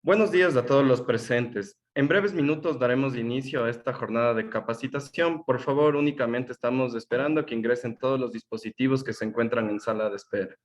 Buenos días a todos los presentes. En breves minutos daremos inicio a esta jornada de capacitación. Por favor, únicamente estamos esperando que ingresen todos los dispositivos que se encuentran en sala de espera.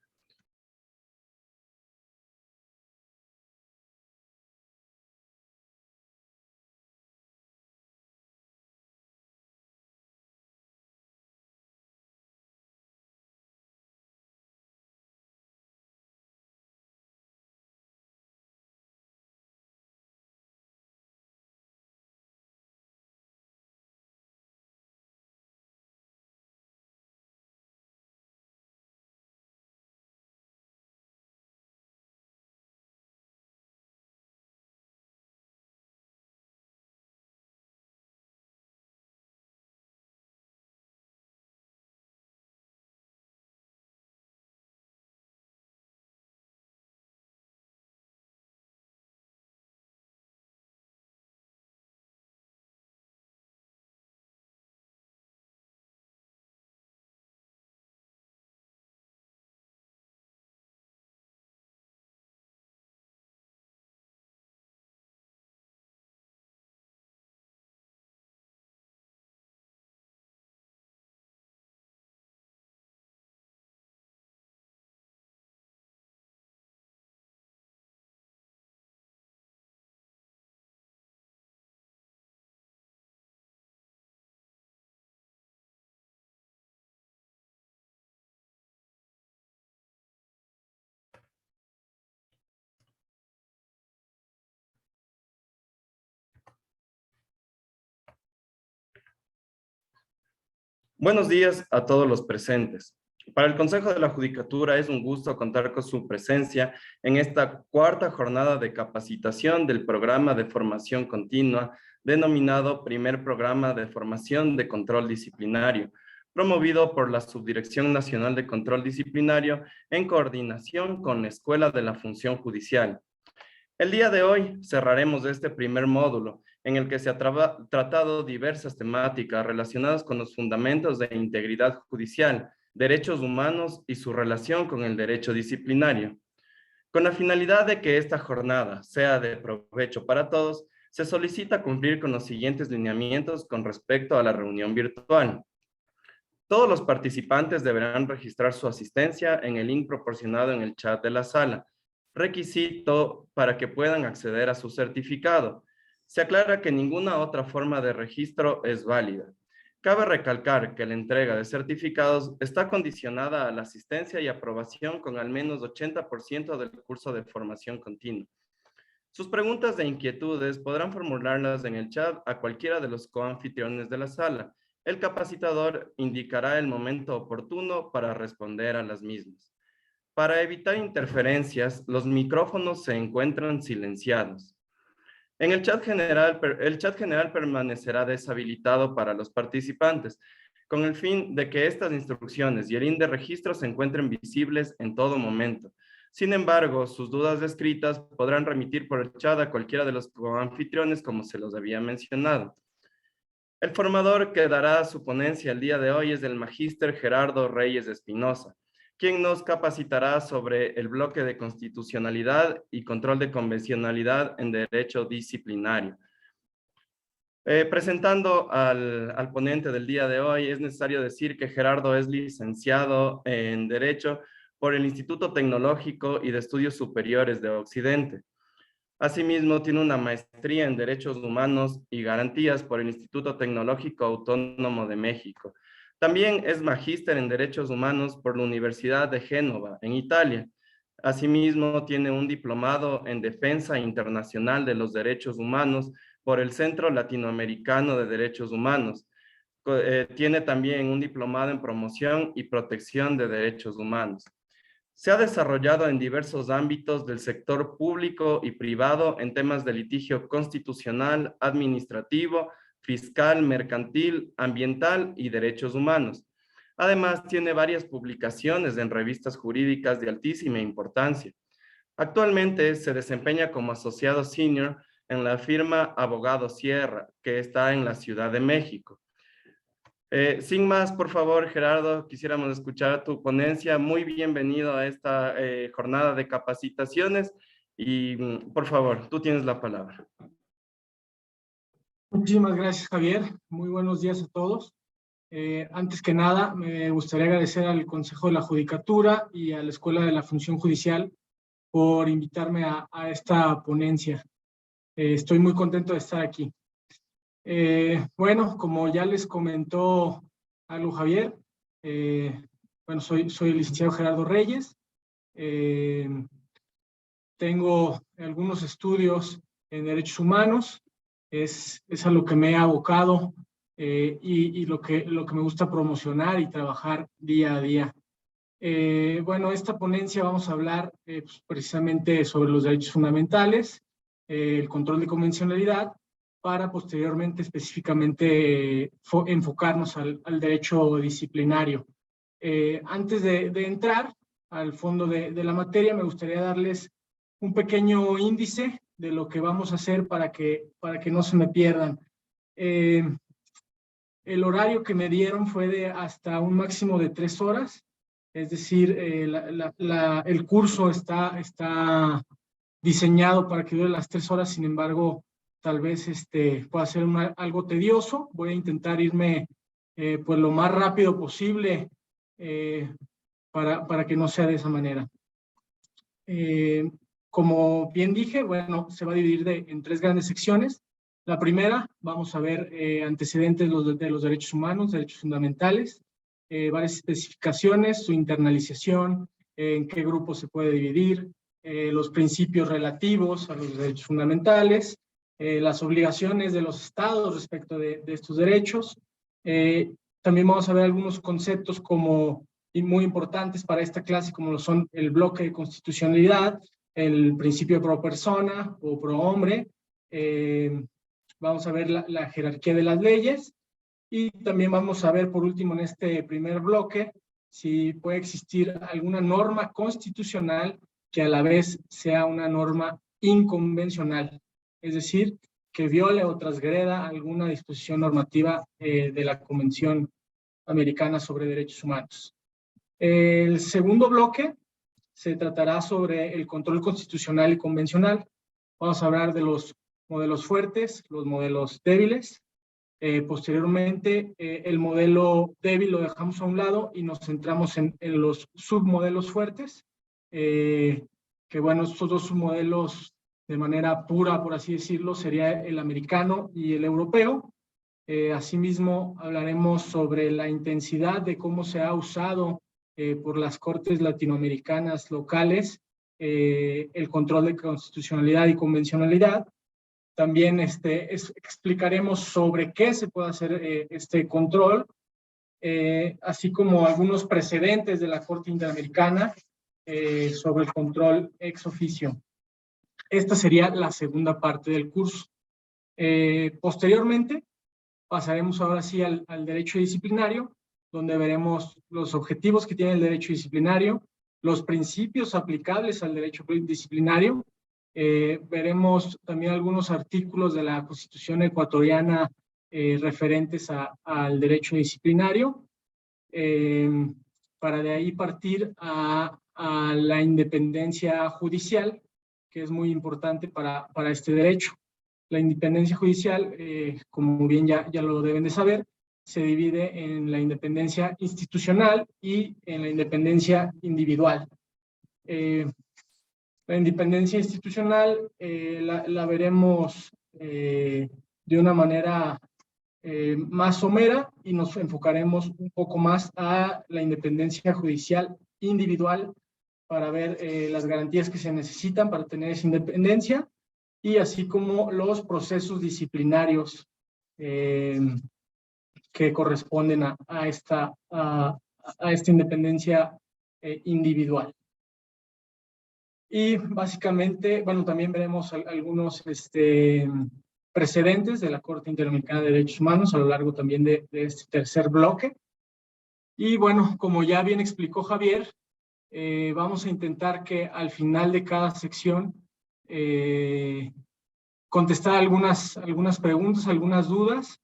Buenos días a todos los presentes. Para el Consejo de la Judicatura es un gusto contar con su presencia en esta cuarta jornada de capacitación del programa de formación continua denominado Primer Programa de Formación de Control Disciplinario, promovido por la Subdirección Nacional de Control Disciplinario en coordinación con la Escuela de la Función Judicial. El día de hoy cerraremos este primer módulo en el que se ha tratado diversas temáticas relacionadas con los fundamentos de integridad judicial, derechos humanos y su relación con el derecho disciplinario. Con la finalidad de que esta jornada sea de provecho para todos, se solicita cumplir con los siguientes lineamientos con respecto a la reunión virtual. Todos los participantes deberán registrar su asistencia en el link proporcionado en el chat de la sala, requisito para que puedan acceder a su certificado. Se aclara que ninguna otra forma de registro es válida. Cabe recalcar que la entrega de certificados está condicionada a la asistencia y aprobación con al menos 80% del curso de formación continua. Sus preguntas e inquietudes podrán formularlas en el chat a cualquiera de los coanfitriones de la sala. El capacitador indicará el momento oportuno para responder a las mismas. Para evitar interferencias, los micrófonos se encuentran silenciados. El chat general permanecerá deshabilitado para los participantes, con el fin de que estas instrucciones y el link de registro se encuentren visibles en todo momento. Sin embargo, sus dudas escritas podrán remitir por el chat a cualquiera de los anfitriones, como se los había mencionado. El formador que dará su ponencia el día de hoy es el magíster Gerardo Reyes Espinosa, quien nos capacitará sobre el bloque de constitucionalidad y control de convencionalidad en derecho disciplinario. Presentando al ponente del día de hoy, es necesario decir que Gerardo es licenciado en Derecho por el Instituto Tecnológico y de Estudios Superiores de Occidente. Asimismo, tiene una maestría en Derechos Humanos y Garantías por el Instituto Tecnológico Autónomo de México. También es magíster en Derechos Humanos por la Universidad de Génova, en Italia. Asimismo, tiene un diplomado en Defensa Internacional de los Derechos Humanos por el Centro Latinoamericano de Derechos Humanos. Tiene también un diplomado en Promoción y Protección de Derechos Humanos. Se ha desarrollado en diversos ámbitos del sector público y privado en temas de litigio constitucional, administrativo, fiscal, mercantil, ambiental y derechos humanos. Además, tiene varias publicaciones en revistas jurídicas de altísima importancia. Actualmente se desempeña como asociado senior en la firma Abogado Sierra, que está en la Ciudad de México. Sin más, por favor, Gerardo, quisiéramos escuchar tu ponencia. Muy bienvenido a esta jornada de capacitaciones Y por favor, tú tienes la palabra. Muchísimas gracias, Javier. Muy buenos días a todos. Antes que nada, me gustaría agradecer al Consejo de la Judicatura y a la Escuela de la Función Judicial por invitarme a esta ponencia. Estoy muy contento de estar aquí. Bueno, como ya les comentó algo Javier, bueno, soy el licenciado Gerardo Reyes. Tengo algunos estudios en derechos humanos, es a lo que me he abocado y lo que me gusta promocionar y trabajar día a día. Bueno, esta ponencia vamos a hablar pues, precisamente sobre los derechos fundamentales, el control de convencionalidad, para posteriormente específicamente enfocarnos al derecho disciplinario. Antes de entrar al fondo de la materia, me gustaría darles un pequeño índice de lo que vamos a hacer para que no se me pierdan. El horario que me dieron fue de hasta un máximo de 3 horas, es decir, el curso está diseñado para que dure las 3 horas, sin embargo, tal vez pueda ser algo tedioso. Voy a intentar irme pues lo más rápido posible para que no sea de esa manera. Como bien dije, bueno, se va a dividir en 3 grandes secciones. La primera, vamos a ver antecedentes de los derechos humanos, derechos fundamentales, varias especificaciones, su internalización, en qué grupos se puede dividir, los principios relativos a los derechos fundamentales, las obligaciones de los estados respecto de estos derechos. También vamos a ver algunos conceptos y muy importantes para esta clase, como lo son el bloque de constitucionalidad, el principio pro persona o pro hombre. Vamos a ver la jerarquía de las leyes y también vamos a ver, por último, en este primer bloque, si puede existir alguna norma constitucional que a la vez sea una norma inconvencional, es decir, que viole o transgreda alguna disposición normativa de la Convención Americana sobre Derechos Humanos. El segundo bloque se tratará sobre el control constitucional y convencional. Vamos a hablar de los modelos fuertes, los modelos débiles. Posteriormente, el modelo débil lo dejamos a un lado y nos centramos en los submodelos fuertes, que bueno, estos dos submodelos de manera pura, por así decirlo, sería el americano y el europeo. Asimismo, hablaremos sobre la intensidad de cómo se ha usado por las cortes latinoamericanas locales el control de constitucionalidad y convencionalidad. También explicaremos sobre qué se puede hacer este control, así como algunos precedentes de la Corte Interamericana sobre el control ex oficio. Esta sería la segunda parte del curso. Posteriormente, pasaremos ahora sí al derecho disciplinario, donde veremos los objetivos que tiene el derecho disciplinario, los principios aplicables al derecho disciplinario. Veremos también algunos artículos de la Constitución ecuatoriana referentes al derecho disciplinario, para de ahí partir a la independencia judicial, que es muy importante para este derecho. La independencia judicial, como bien ya lo deben de saber, se divide en la independencia institucional y en la independencia individual. La independencia institucional la veremos de una manera más somera y nos enfocaremos un poco más a la independencia judicial individual para ver las garantías que se necesitan para tener esa independencia y así como los procesos disciplinarios que corresponden a esta independencia individual. Y básicamente, bueno, también veremos algunos precedentes de la Corte Interamericana de Derechos Humanos a lo largo también de este tercer bloque. Y bueno, como ya bien explicó Javier, vamos a intentar que al final de cada sección contestar algunas preguntas, algunas dudas.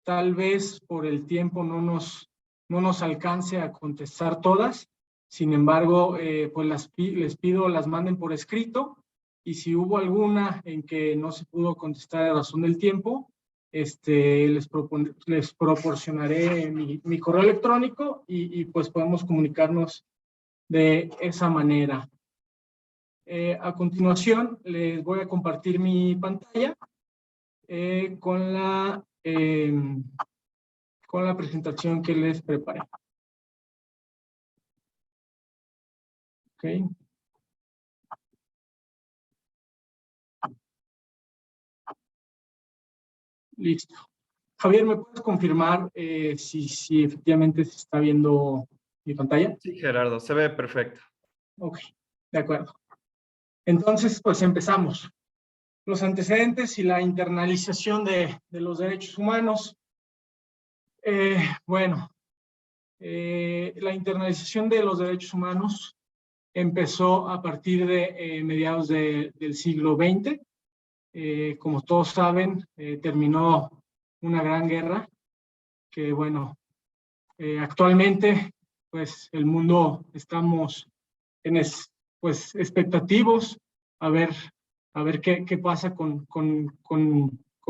Tal vez por el tiempo no nos alcance a contestar todas. Sin embargo, pues les pido las manden por escrito y si hubo alguna en que no se pudo contestar a razón del tiempo, les proporcionaré mi correo electrónico y pues podemos comunicarnos de esa manera. A continuación, les voy a compartir mi pantalla con la presentación que les preparé. Okay. Listo. Javier, ¿me puedes confirmar si efectivamente se está viendo mi pantalla? Sí, Gerardo, se ve perfecto. Ok, de acuerdo. Entonces, pues empezamos. Los antecedentes y la internalización de los derechos humanos. Bueno, la internalización de los derechos humanos empezó a partir de mediados del siglo XX. Como todos saben, terminó una gran guerra que, bueno, actualmente, pues, el mundo estamos pues, expectativos a ver qué pasa con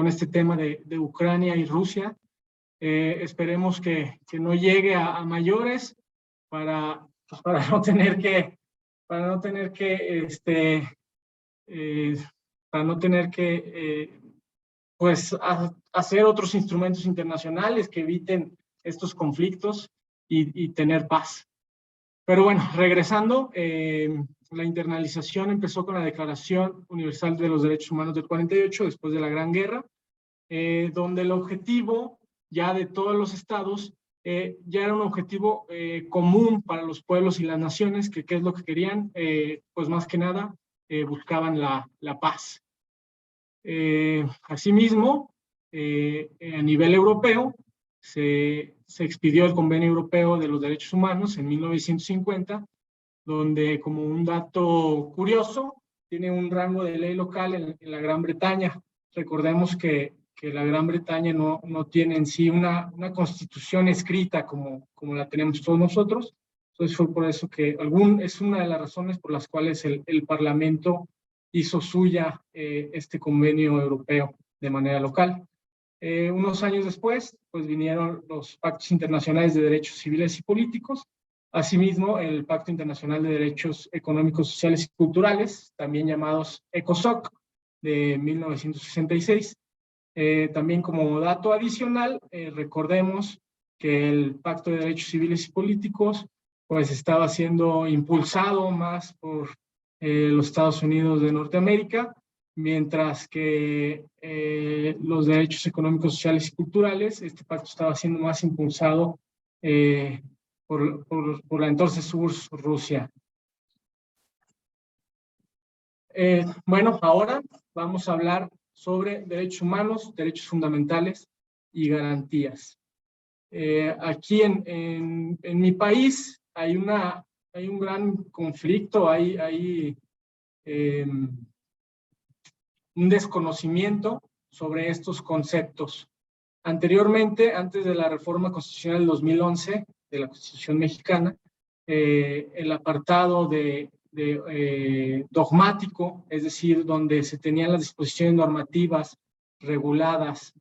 este tema de Ucrania y Rusia. Esperemos que no llegue a mayores para no tener que pues hacer otros instrumentos internacionales que eviten estos conflictos y tener paz. Pero bueno, regresando, la internalización empezó con la Declaración Universal de los Derechos Humanos del 48, después de la Gran Guerra, donde el objetivo ya de todos los estados ya era un objetivo común para los pueblos y las naciones, que qué es lo que querían, pues más que nada buscaban la paz. Asimismo, a nivel europeo, se expidió el Convenio Europeo de los Derechos Humanos en 1950, donde, como un dato curioso, tiene un rango de ley local en la Gran Bretaña. Recordemos que la Gran Bretaña no tiene en sí una constitución escrita como la tenemos todos nosotros. Entonces fue por eso que es una de las razones por las cuales el Parlamento hizo suya este convenio europeo de manera local. Unos años después, pues vinieron los pactos internacionales de derechos civiles y políticos, asimismo el Pacto Internacional de Derechos Económicos, Sociales y Culturales, también llamados ECOSOC, de 1966. También como dato adicional, recordemos que el Pacto de Derechos Civiles y Políticos pues estaba siendo impulsado más por los Estados Unidos de Norteamérica, mientras que los derechos económicos, sociales y culturales, este pacto estaba siendo más impulsado por la entonces URSS, Rusia. Bueno, ahora vamos a hablar sobre derechos humanos, derechos fundamentales y garantías. Aquí en mi país hay un gran conflicto, hay un desconocimiento sobre estos conceptos. Anteriormente, antes de la reforma constitucional del 2011, de la Constitución mexicana, el apartado dogmático, es decir, donde se tenían las disposiciones normativas reguladas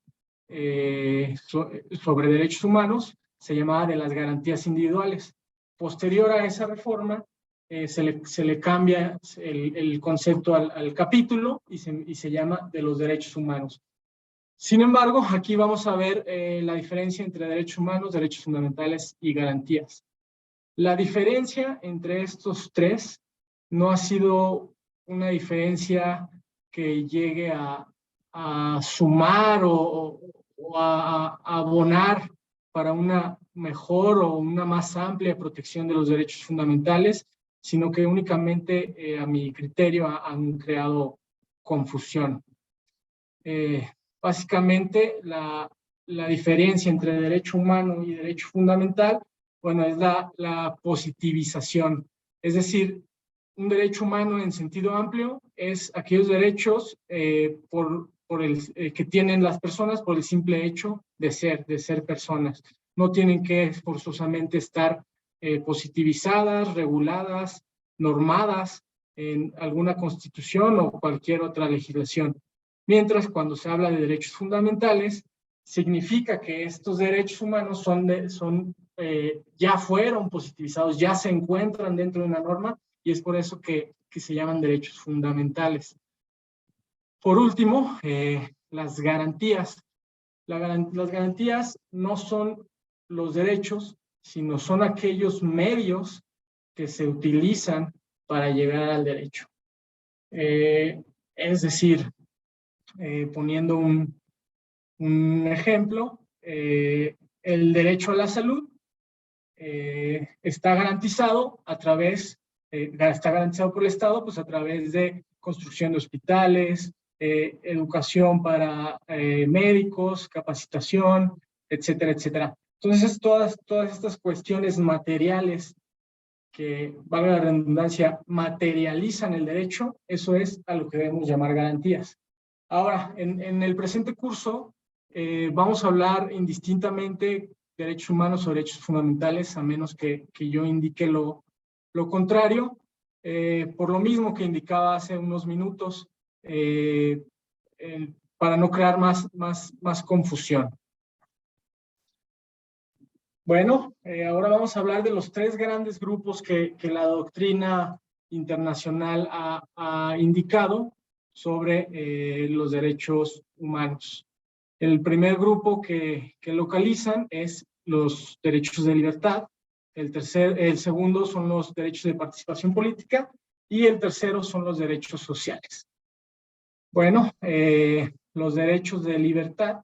sobre derechos humanos, se llamaba de las garantías individuales. Posterior a esa reforma, se le cambia el concepto al capítulo y se llama de los derechos humanos. Sin embargo, aquí vamos a ver la diferencia entre derechos humanos, derechos fundamentales y garantías. La diferencia entre estos tres no ha sido una diferencia que llegue a sumar o a abonar para una mejor o una más amplia protección de los derechos fundamentales, sino que únicamente, a mi criterio, han creado confusión. Básicamente, la diferencia entre derecho humano y derecho fundamental, bueno, es la positivización. Es decir, un derecho humano en sentido amplio es aquellos derechos que tienen las personas por el simple hecho de ser personas. No tienen que forzosamente estar positivizadas, reguladas, normadas en alguna constitución o cualquier otra legislación. Mientras cuando se habla de derechos fundamentales, significa que estos derechos humanos ya fueron positivizados, ya se encuentran dentro de una norma y es por eso que se llaman derechos fundamentales. Por último, las garantías. Las garantías no son los derechos, sino son aquellos medios que se utilizan para llegar al derecho. Es decir, poniendo un ejemplo, el derecho a la salud está garantizado está garantizado por el Estado, pues a través de construcción de hospitales, educación para médicos, capacitación, etcétera, etcétera. Entonces, todas estas cuestiones materiales que, valga la redundancia, materializan el derecho, eso es a lo que debemos llamar garantías. Ahora, en el presente curso vamos a hablar indistintamente derechos humanos o derechos fundamentales, a menos que yo indique lo contrario. Por lo mismo que indicaba hace unos minutos, para no crear más confusión. Bueno, ahora vamos a hablar de los tres grandes grupos que la doctrina internacional ha indicado sobre los derechos humanos. El primer grupo que localizan es los derechos de libertad, el segundo son los derechos de participación política y el tercero son los derechos sociales. Bueno, los derechos de libertad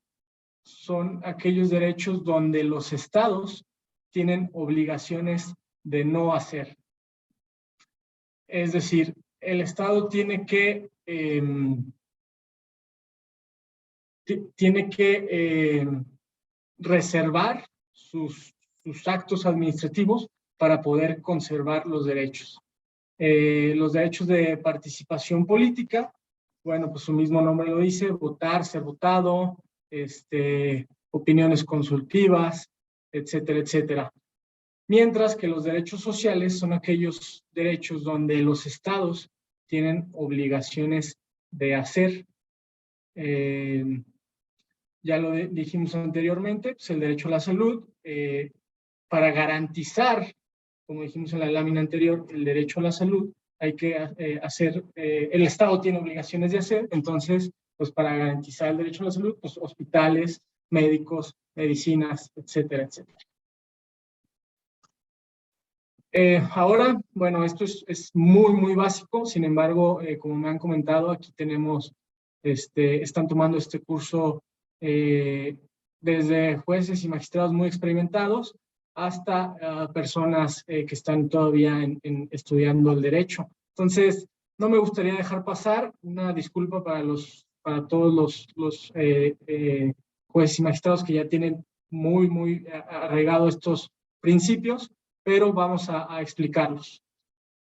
son aquellos derechos donde los estados tienen obligaciones de no hacer. Es decir, el estado tiene que reservar sus actos administrativos para poder conservar los derechos. Los derechos de participación política, bueno, pues su mismo nombre lo dice, votar, ser votado, opiniones consultivas, etcétera, etcétera. Mientras que los derechos sociales son aquellos derechos donde los estados tienen obligaciones de hacer. Ya lo dijimos anteriormente, pues el derecho a la salud, para garantizar, como dijimos en la lámina anterior, el derecho a la salud, hay que el Estado tiene obligaciones de hacer, entonces, pues para garantizar el derecho a la salud, pues hospitales, médicos, medicinas, etcétera, etcétera. Ahora, bueno, esto es muy básico, sin embargo, como me han comentado, aquí tenemos, están tomando este curso desde jueces y magistrados muy experimentados hasta personas que están todavía estudiando el derecho. Entonces, no me gustaría dejar pasar, una disculpa para todos los jueces y magistrados que ya tienen muy arraigado estos principios, pero vamos a explicarlos.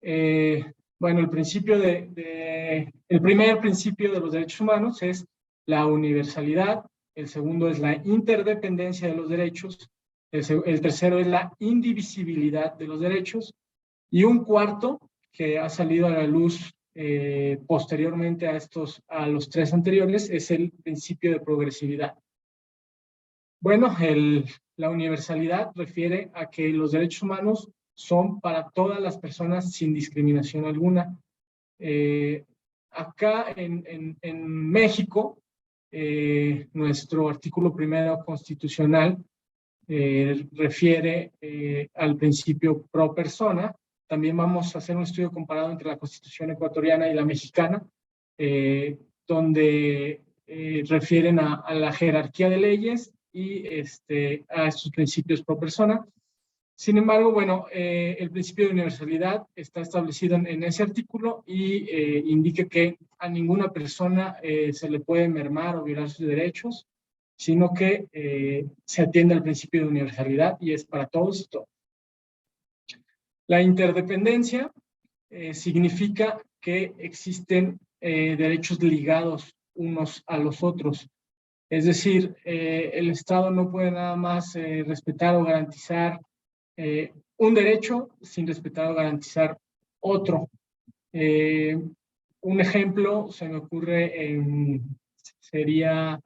Bueno, el primer principio de los derechos humanos es la universalidad, el segundo es la interdependencia de los derechos, el tercero es la indivisibilidad de los derechos, y un cuarto que ha salido a la luz posteriormente a los tres anteriores es el principio de progresividad. Bueno, la universalidad refiere a que los derechos humanos son para todas las personas sin discriminación alguna. Acá en México, nuestro artículo primero constitucional refiere al principio pro persona. También vamos a hacer un estudio comparado entre la Constitución ecuatoriana y la mexicana, donde refieren a la jerarquía de leyes y a estos principios pro persona. Sin embargo, bueno, el principio de universalidad está establecido en ese artículo y indica que a ninguna persona se le puede mermar o violar sus derechos, sino que se atiende al principio de universalidad y es para todos y todas. La interdependencia significa que existen derechos ligados unos a los otros. Es decir, el Estado no puede nada más respetar o garantizar un derecho sin respetar o garantizar otro. Un ejemplo se me ocurre sería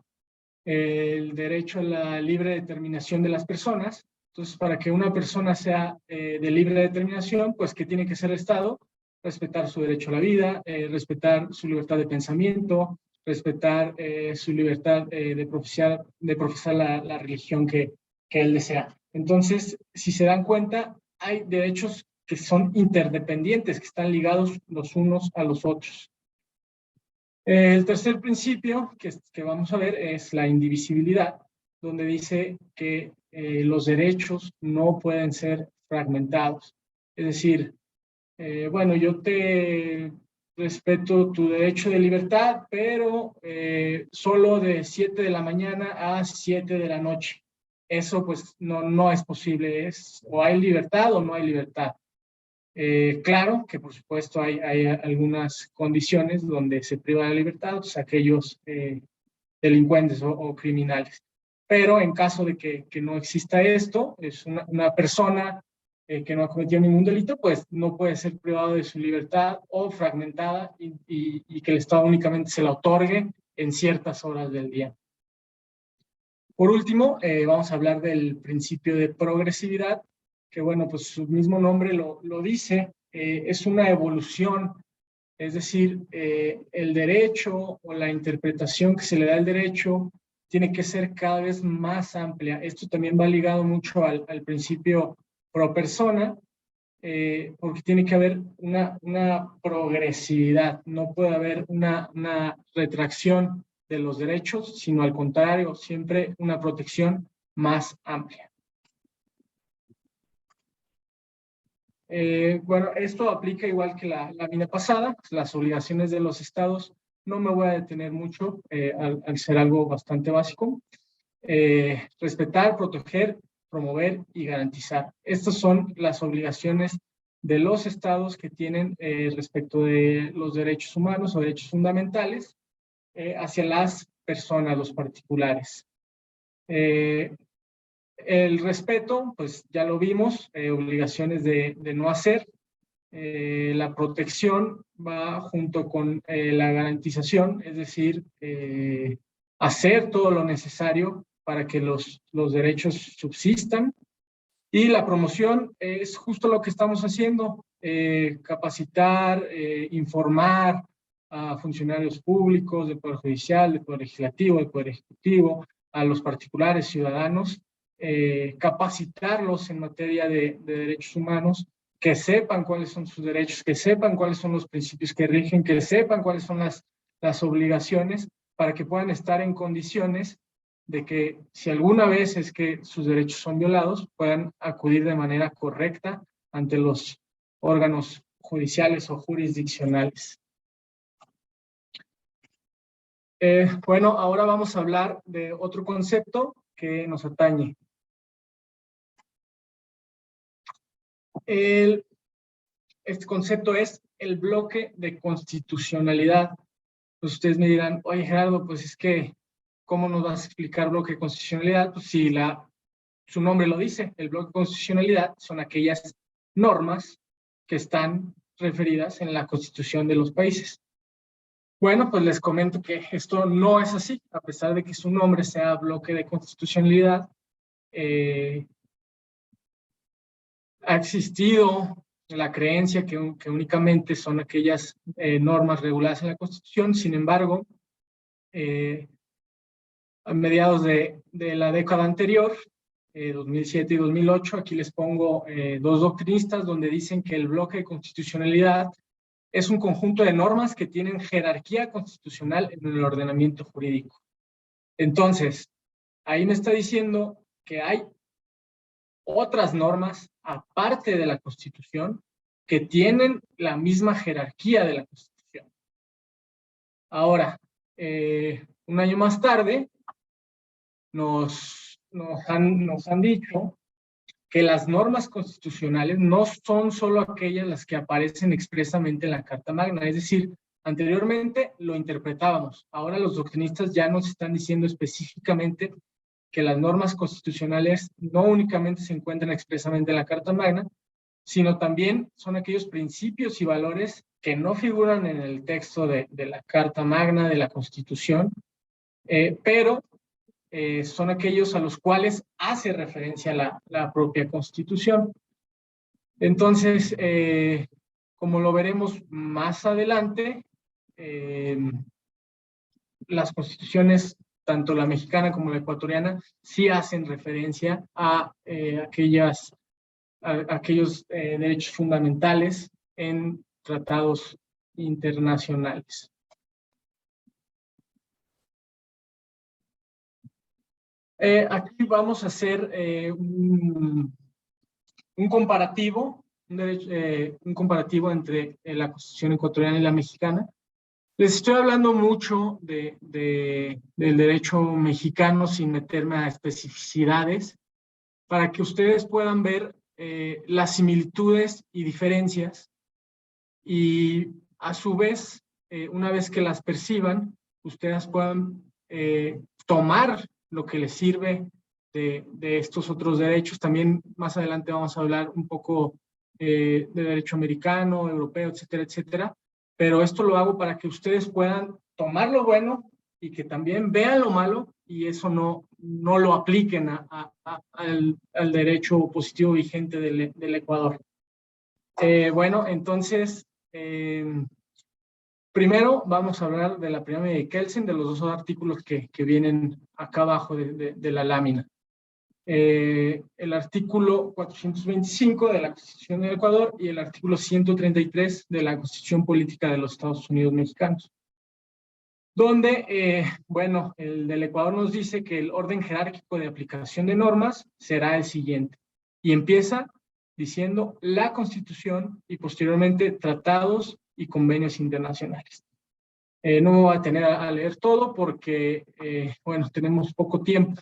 el derecho a la libre determinación de las personas. Entonces, para que una persona sea de libre determinación, pues, ¿qué tiene que hacer el Estado? Respetar su derecho a la vida, respetar su libertad de pensamiento, respetar su libertad de profesar la religión que él desea. Entonces, si se dan cuenta, hay derechos que son interdependientes, que están ligados los unos a los otros. El tercer principio que vamos a ver es la indivisibilidad, donde dice que los derechos no pueden ser fragmentados. Es decir, bueno, yo te respeto tu derecho de libertad, pero solo de 7 de la mañana a 7 de la noche. Eso pues no es posible, o hay libertad o no hay libertad. Claro que por supuesto hay algunas condiciones donde se priva la libertad, pues, aquellos delincuentes o criminales. Pero en caso de que no exista esto, es una persona que no ha cometido ningún delito, pues no puede ser privado de su libertad o fragmentada y que el Estado únicamente se la otorgue en ciertas horas del día. Por último, vamos a hablar del principio de progresividad, que bueno, pues su mismo nombre lo dice, es una evolución, es decir, el derecho o la interpretación que se le da al derecho tiene que ser cada vez más amplia. Esto también va ligado mucho al principio pro persona, porque tiene que haber una progresividad, no puede haber una retracción de los derechos, sino al contrario, siempre una protección más amplia. Bueno, esto aplica igual que la lámina pasada, las obligaciones de los estados. No me voy a detener mucho al ser algo bastante básico. Respetar, proteger, promover y garantizar. Estas son las obligaciones de los estados que tienen respecto de los derechos humanos o derechos fundamentales hacia las personas, los particulares. El respeto, pues ya lo vimos, obligaciones de no hacer. La protección va junto con la garantización, es decir, hacer todo lo necesario para que los derechos subsistan. Y la promoción es justo lo que estamos haciendo, capacitar, informar a funcionarios públicos, del Poder Judicial, del Poder Legislativo, del Poder Ejecutivo, a los particulares ciudadanos, capacitarlos en materia de derechos humanos, que sepan cuáles son sus derechos, que sepan cuáles son los principios que rigen, que sepan cuáles son las obligaciones, para que puedan estar en condiciones de que si alguna vez es que sus derechos son violados, puedan acudir de manera correcta ante los órganos judiciales o jurisdiccionales. Bueno, ahora vamos a hablar de otro concepto que nos atañe. Este concepto es el bloque de constitucionalidad. Pues ustedes me dirán, oye Gerardo, pues es que, ¿cómo nos vas a explicar bloque de constitucionalidad? Pues si su nombre lo dice, el bloque de constitucionalidad son aquellas normas que están referidas en la Constitución de los países. Bueno, pues les comento que esto no es así, a pesar de que su nombre sea bloque de constitucionalidad. Ha existido la creencia que únicamente son aquellas normas reguladas en la Constitución. Sin embargo, a mediados de la década anterior, 2007 y 2008, aquí les pongo dos doctrinistas donde dicen que el bloque de constitucionalidad es un conjunto de normas que tienen jerarquía constitucional en el ordenamiento jurídico. Entonces, ahí me está diciendo que hay otras normas, aparte de la Constitución, que tienen la misma jerarquía de la Constitución. Ahora, un año más tarde, nos han dicho que las normas constitucionales no son solo aquellas las que aparecen expresamente en la Carta Magna, es decir, anteriormente lo interpretábamos, ahora los doctrinistas ya nos están diciendo específicamente que las normas constitucionales no únicamente se encuentran expresamente en la Carta Magna, sino también son aquellos principios y valores que no figuran en el texto de la Carta Magna, de la Constitución, pero son aquellos a los cuales hace referencia la propia Constitución. Entonces, como lo veremos más adelante, las constituciones, tanto la mexicana como la ecuatoriana, sí hacen referencia a aquellos derechos fundamentales en tratados internacionales. Aquí vamos a hacer un comparativo, un comparativo entre la Constitución ecuatoriana y la mexicana. Les estoy hablando mucho del derecho mexicano sin meterme a especificidades, para que ustedes puedan ver las similitudes y diferencias, y a su vez, una vez que las perciban, ustedes puedan tomar lo que les sirve de estos otros derechos. También más adelante vamos a hablar un poco de derecho americano, europeo, etcétera, etcétera. Pero esto lo hago para que ustedes puedan tomar lo bueno y que también vean lo malo, y eso no lo apliquen al derecho positivo vigente del Ecuador. Bueno, entonces, primero vamos a hablar de la pirámide de Kelsen, de los dos artículos que vienen acá abajo de la lámina. El artículo 425 de la Constitución del Ecuador y el artículo 133 de la Constitución Política de los Estados Unidos Mexicanos, donde, bueno, el del Ecuador nos dice que el orden jerárquico de aplicación de normas será el siguiente, y empieza diciendo la Constitución y posteriormente tratados y convenios internacionales. No me voy a tener a leer todo porque, bueno, tenemos poco tiempo.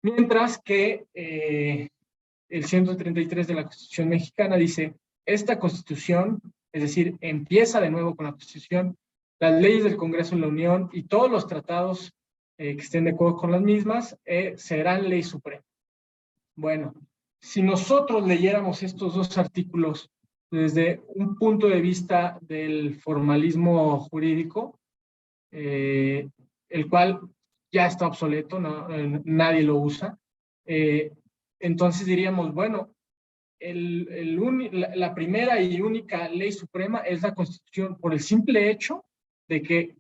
Mientras que el 133 de la Constitución mexicana dice, esta Constitución, es decir, empieza de nuevo con la Constitución, las leyes del Congreso de la Unión y todos los tratados que estén de acuerdo con las mismas serán ley suprema. Bueno, si nosotros leyéramos estos dos artículos desde un punto de vista del formalismo jurídico, el cual ya está obsoleto, nadie lo usa, entonces diríamos, bueno, la primera y única ley suprema es la Constitución, por el simple hecho de que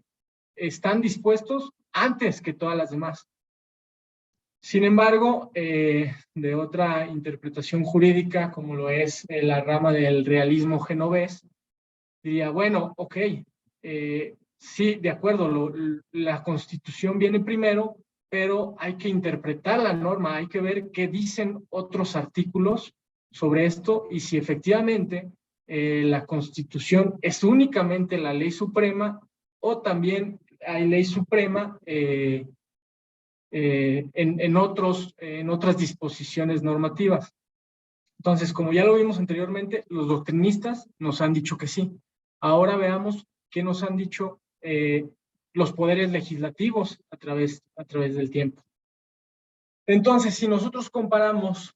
están dispuestos antes que todas las demás. Sin embargo, de otra interpretación jurídica, como lo es la rama del realismo genovés, diría, bueno, ok, sí, de acuerdo, la Constitución viene primero, pero hay que interpretar la norma, hay que ver qué dicen otros artículos sobre esto, y si efectivamente la Constitución es únicamente la ley suprema, o también hay ley suprema en otras disposiciones normativas. Entonces, como ya lo vimos anteriormente, los doctrinistas nos han dicho que sí. Ahora veamos qué nos han dicho los poderes legislativos a través del tiempo. Entonces, si nosotros comparamos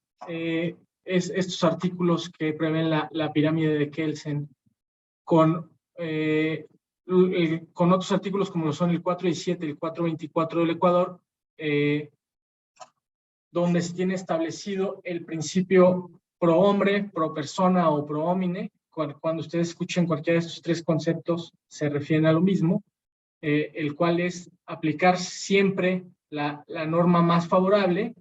estos artículos que prevén la pirámide de Kelsen con otros artículos como lo son el 417 y el 424 del Ecuador, donde se tiene establecido el principio pro hombre, pro persona o pro homine. Cuando ustedes escuchen cualquiera de estos tres conceptos, se refieren a lo mismo, el cual es aplicar siempre la norma más favorable,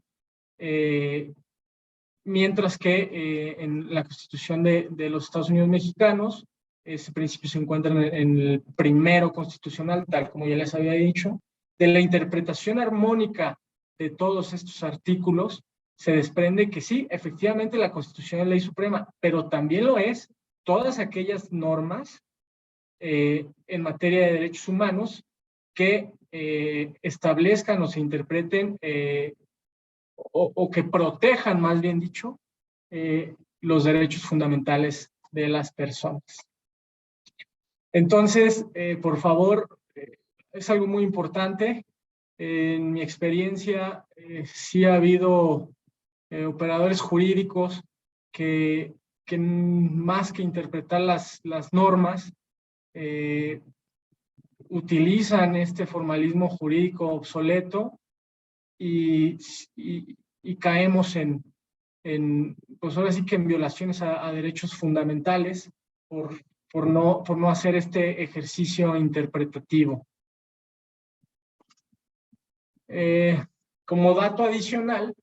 mientras que en la Constitución de los Estados Unidos Mexicanos, ese principio se encuentra en el primero constitucional, tal como ya les había dicho. De la interpretación armónica de todos estos artículos, se desprende que sí, efectivamente la Constitución es ley suprema, pero también lo es todas aquellas normas en materia de derechos humanos que establezcan o se interpreten o que protejan, más bien dicho, los derechos fundamentales de las personas. Entonces, por favor, es algo muy importante. En mi experiencia, sí ha habido operadores jurídicos que que más que interpretar las normas, utilizan este formalismo jurídico obsoleto y caemos pues ahora sí que en violaciones a derechos fundamentales por no hacer este ejercicio interpretativo. Como dato adicional,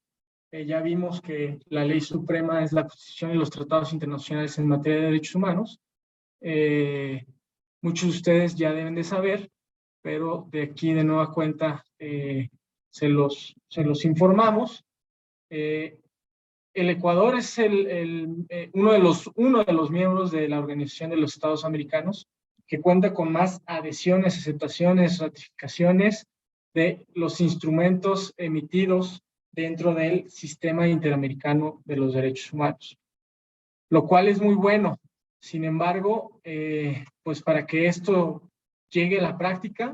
ya vimos que la ley suprema es la Constitución y los tratados internacionales en materia de derechos humanos. Muchos de ustedes ya deben de saber, pero de aquí de nueva cuenta se los informamos. El Ecuador es uno de los miembros de la Organización de los Estados Americanos que cuenta con más adhesiones, aceptaciones, ratificaciones de los instrumentos emitidos dentro del Sistema Interamericano de los Derechos Humanos, lo cual es muy bueno. Sin embargo, pues para que esto llegue a la práctica,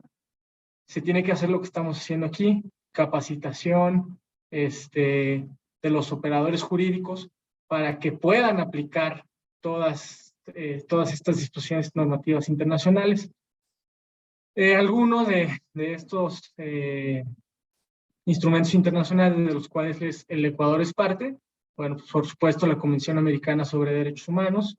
se tiene que hacer lo que estamos haciendo aquí, capacitación de los operadores jurídicos para que puedan aplicar todas estas disposiciones normativas internacionales. Algunos de estos instrumentos internacionales de los cuales el Ecuador es parte, bueno, pues por supuesto la Convención Americana sobre Derechos Humanos,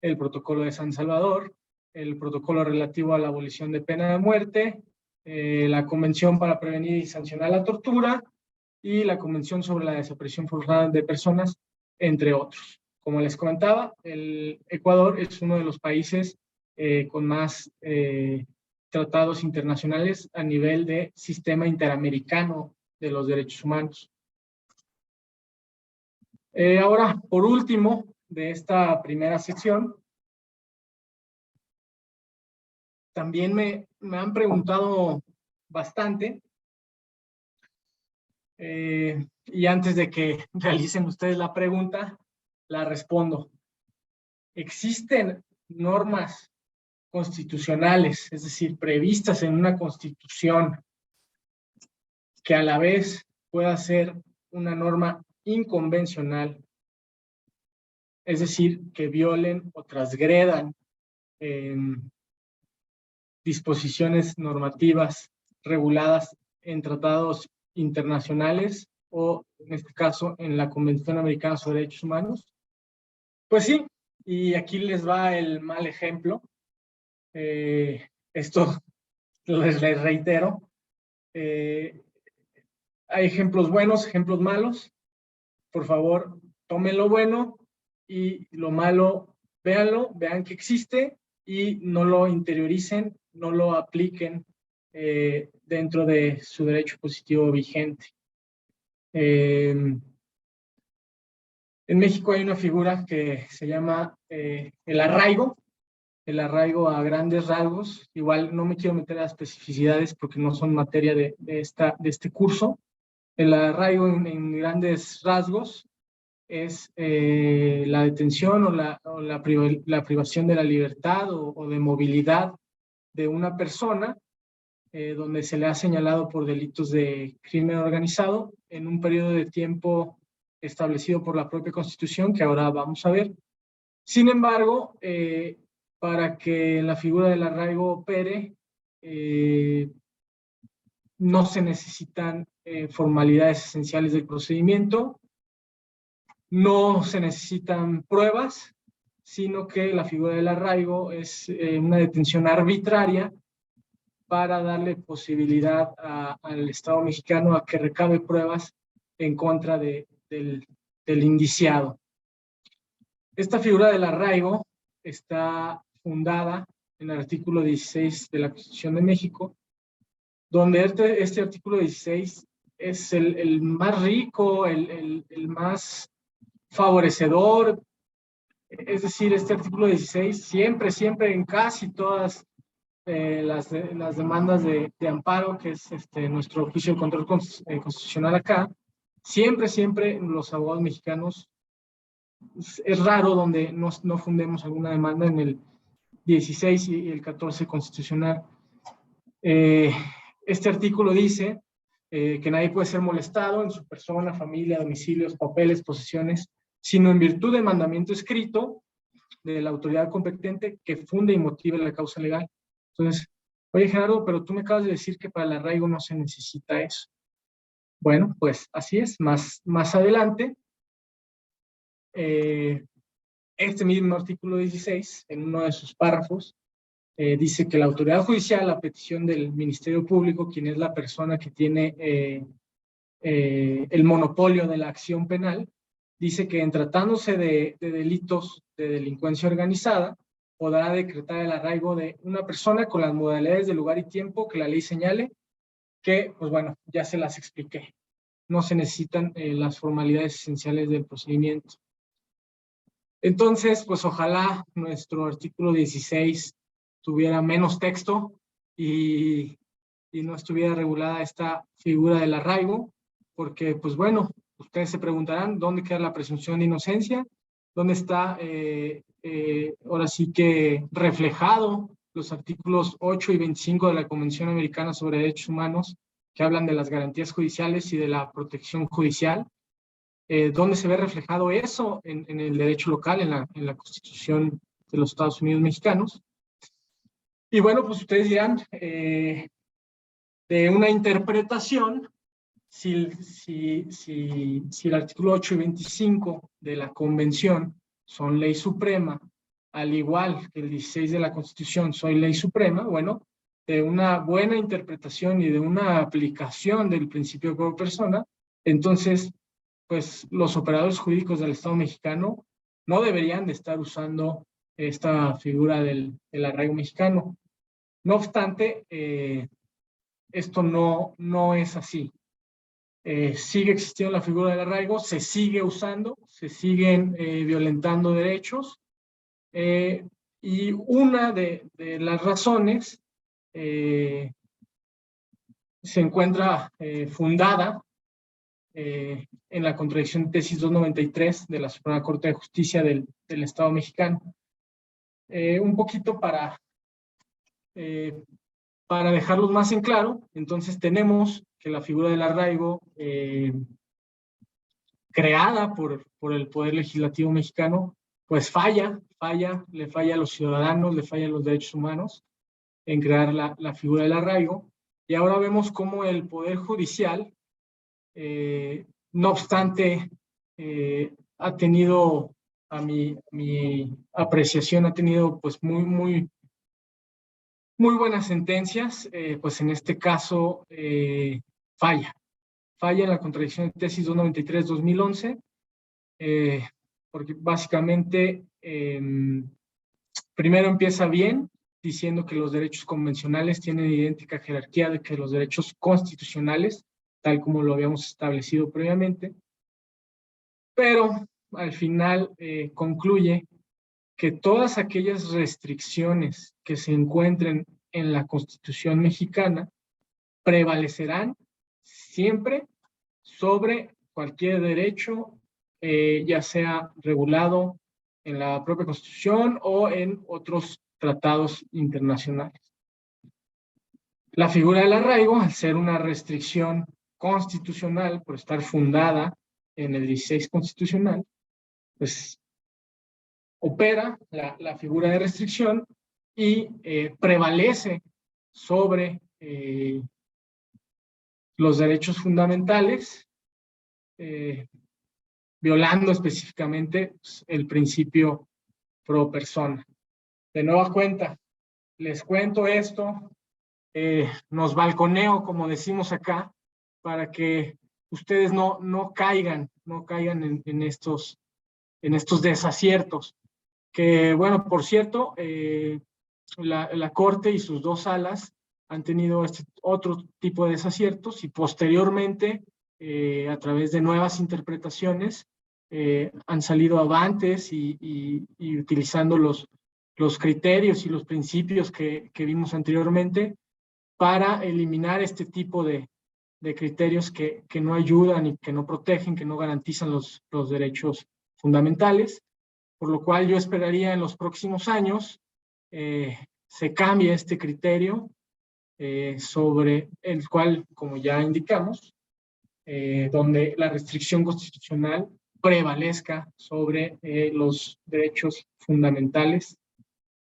el Protocolo de San Salvador, el Protocolo relativo a la abolición de pena de muerte, la Convención para prevenir y sancionar la tortura y la Convención sobre la desaparición forzada de personas, entre otros. Como les comentaba, el Ecuador es uno de los países con más tratados internacionales a nivel de sistema interamericano de los derechos humanos. Ahora, por último, de esta primera sección, también me han preguntado bastante, y antes de que realicen ustedes la pregunta, la respondo. ¿Existen normas constitucionales, es decir, previstas en una constitución, que a la vez pueda ser una norma inconvencional, es decir, que violen o transgredan disposiciones normativas reguladas en tratados internacionales o, en este caso, en la Convención Americana sobre Derechos Humanos? Pues sí, y aquí les va el mal ejemplo. Esto les reitero. Hay ejemplos buenos, ejemplos malos. Por favor, tomen lo bueno y lo malo, véanlo, vean que existe y no lo interioricen, no lo apliquen dentro de su derecho positivo vigente. En México hay una figura que se llama el arraigo a grandes rasgos. Igual no me quiero meter a especificidades porque no son materia de este curso. El arraigo en grandes rasgos es la detención o la privación de la libertad o de movilidad de una persona donde se le ha señalado por delitos de crimen organizado en un periodo de tiempo establecido por la propia Constitución, que ahora vamos a ver. Sin embargo, para que la figura del arraigo opere, no se necesitan formalidades esenciales del procedimiento, no se necesitan pruebas, sino que la figura del arraigo es una detención arbitraria para darle posibilidad al Estado mexicano a que recabe pruebas en contra del indiciado. Esta figura del arraigo está fundada en el artículo 16 de la Constitución de México, donde este artículo 16 es el más rico, el más favorecedor. Es decir, este artículo 16 siempre en casi todas las demandas de amparo, que es nuestro oficio de control constitucional acá, siempre los abogados mexicanos, es raro donde no fundemos alguna demanda en el 16 y el 14 constitucional. Este artículo dice que nadie puede ser molestado en su persona, familia, domicilios, papeles, posesiones sino en virtud del mandamiento escrito de la autoridad competente que funde y motive la causa legal. Entonces, oye Gerardo, pero tú me acabas de decir que para el arraigo no se necesita eso. Bueno, pues así es. Más adelante, este mismo artículo 16, en uno de sus párrafos, dice que la autoridad judicial, a petición del Ministerio Público, quien es la persona que tiene el monopolio de la acción penal, dice que en tratándose de delitos de delincuencia organizada, podrá decretar el arraigo de una persona con las modalidades de lugar y tiempo que la ley señale, que, pues bueno, ya se las expliqué. No se necesitan las formalidades esenciales del procedimiento. Entonces, pues ojalá nuestro artículo 16 tuviera menos texto y no estuviera regulada esta figura del arraigo, porque, pues bueno, ustedes se preguntarán dónde queda la presunción de inocencia, dónde está ahora sí que reflejado los artículos 8 y 25 de la Convención Americana sobre Derechos Humanos, que hablan de las garantías judiciales y de la protección judicial. ¿Dónde se ve reflejado eso? En el derecho local, en la Constitución de los Estados Unidos mexicanos. Y bueno, pues ustedes dirán, de una interpretación, si el artículo 8 y 25 de la Convención son ley suprema, al igual que el 16 de la Constitución soy ley suprema, bueno, de una buena interpretación y de una aplicación del principio de pro persona, entonces, pues los operadores jurídicos del Estado mexicano no deberían de estar usando esta figura del arraigo mexicano. No obstante, esto no es así. Sigue existiendo la figura del arraigo, se sigue usando, se siguen violentando derechos, y una de las razones se encuentra fundada en la contradicción de tesis 293 de la Suprema Corte de Justicia del Estado mexicano. Un poquito para dejarlos más en claro, entonces tenemos que la figura del arraigo creada por el Poder Legislativo mexicano, pues le falla a los ciudadanos, le falla a los derechos humanos en crear la figura del arraigo. Y ahora vemos cómo el Poder Judicial, no obstante, ha tenido, a mi apreciación, ha tenido pues muy buenas sentencias, pues en este caso falla en la contradicción de tesis 293-2011, porque básicamente primero empieza bien, diciendo que los derechos convencionales tienen idéntica jerarquía de que los derechos constitucionales, tal como lo habíamos establecido previamente, pero al final concluye que todas aquellas restricciones que se encuentren en la Constitución mexicana prevalecerán siempre sobre cualquier derecho, ya sea regulado en la propia Constitución o en otros tratados internacionales. La figura del arraigo, al ser una restricción constitucional, por estar fundada en el 16 constitucional, pues opera la figura de restricción y prevalece sobre los derechos fundamentales, violando específicamente pues, el principio pro persona. De nueva cuenta, les cuento esto, nos balconeo, como decimos acá, para que ustedes no caigan en estos desaciertos. Que, bueno, por cierto, la Corte y sus dos salas han tenido otro tipo de desaciertos y posteriormente, a través de nuevas interpretaciones, han salido avantes y utilizando los criterios y los principios que vimos anteriormente para eliminar este tipo de criterios que no ayudan y que no protegen, que no garantizan los derechos fundamentales, por lo cual yo esperaría en los próximos años se cambie este criterio sobre el cual, como ya indicamos, donde la restricción constitucional prevalezca sobre los derechos fundamentales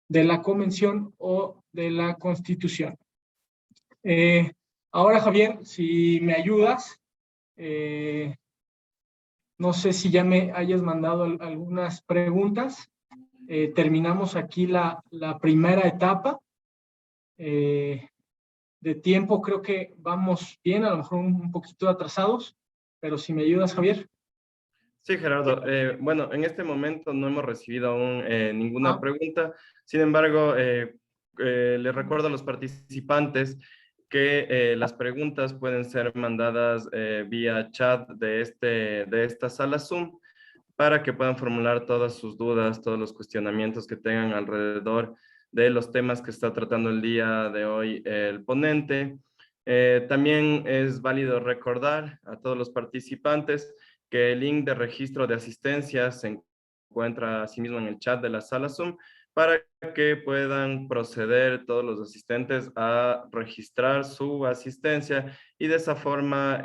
de la Convención o de la Constitución. Ahora, Javier, si me ayudas, no sé si ya me hayas mandado algunas preguntas. Terminamos aquí la primera etapa. De tiempo creo que vamos bien, a lo mejor un poquito atrasados, pero si me ayudas, Javier. Sí, Gerardo. Bueno, en este momento no hemos recibido aún ninguna Ah, pregunta. Sin embargo, les recuerdo a los participantes que las preguntas pueden ser mandadas vía chat de esta sala Zoom para que puedan formular todas sus dudas, todos los cuestionamientos que tengan alrededor de los temas que está tratando el día de hoy el ponente. También es válido recordar a todos los participantes que el link de registro de asistencia se encuentra asimismo en el chat de la sala Zoom para que puedan proceder todos los asistentes a registrar su asistencia y de esa forma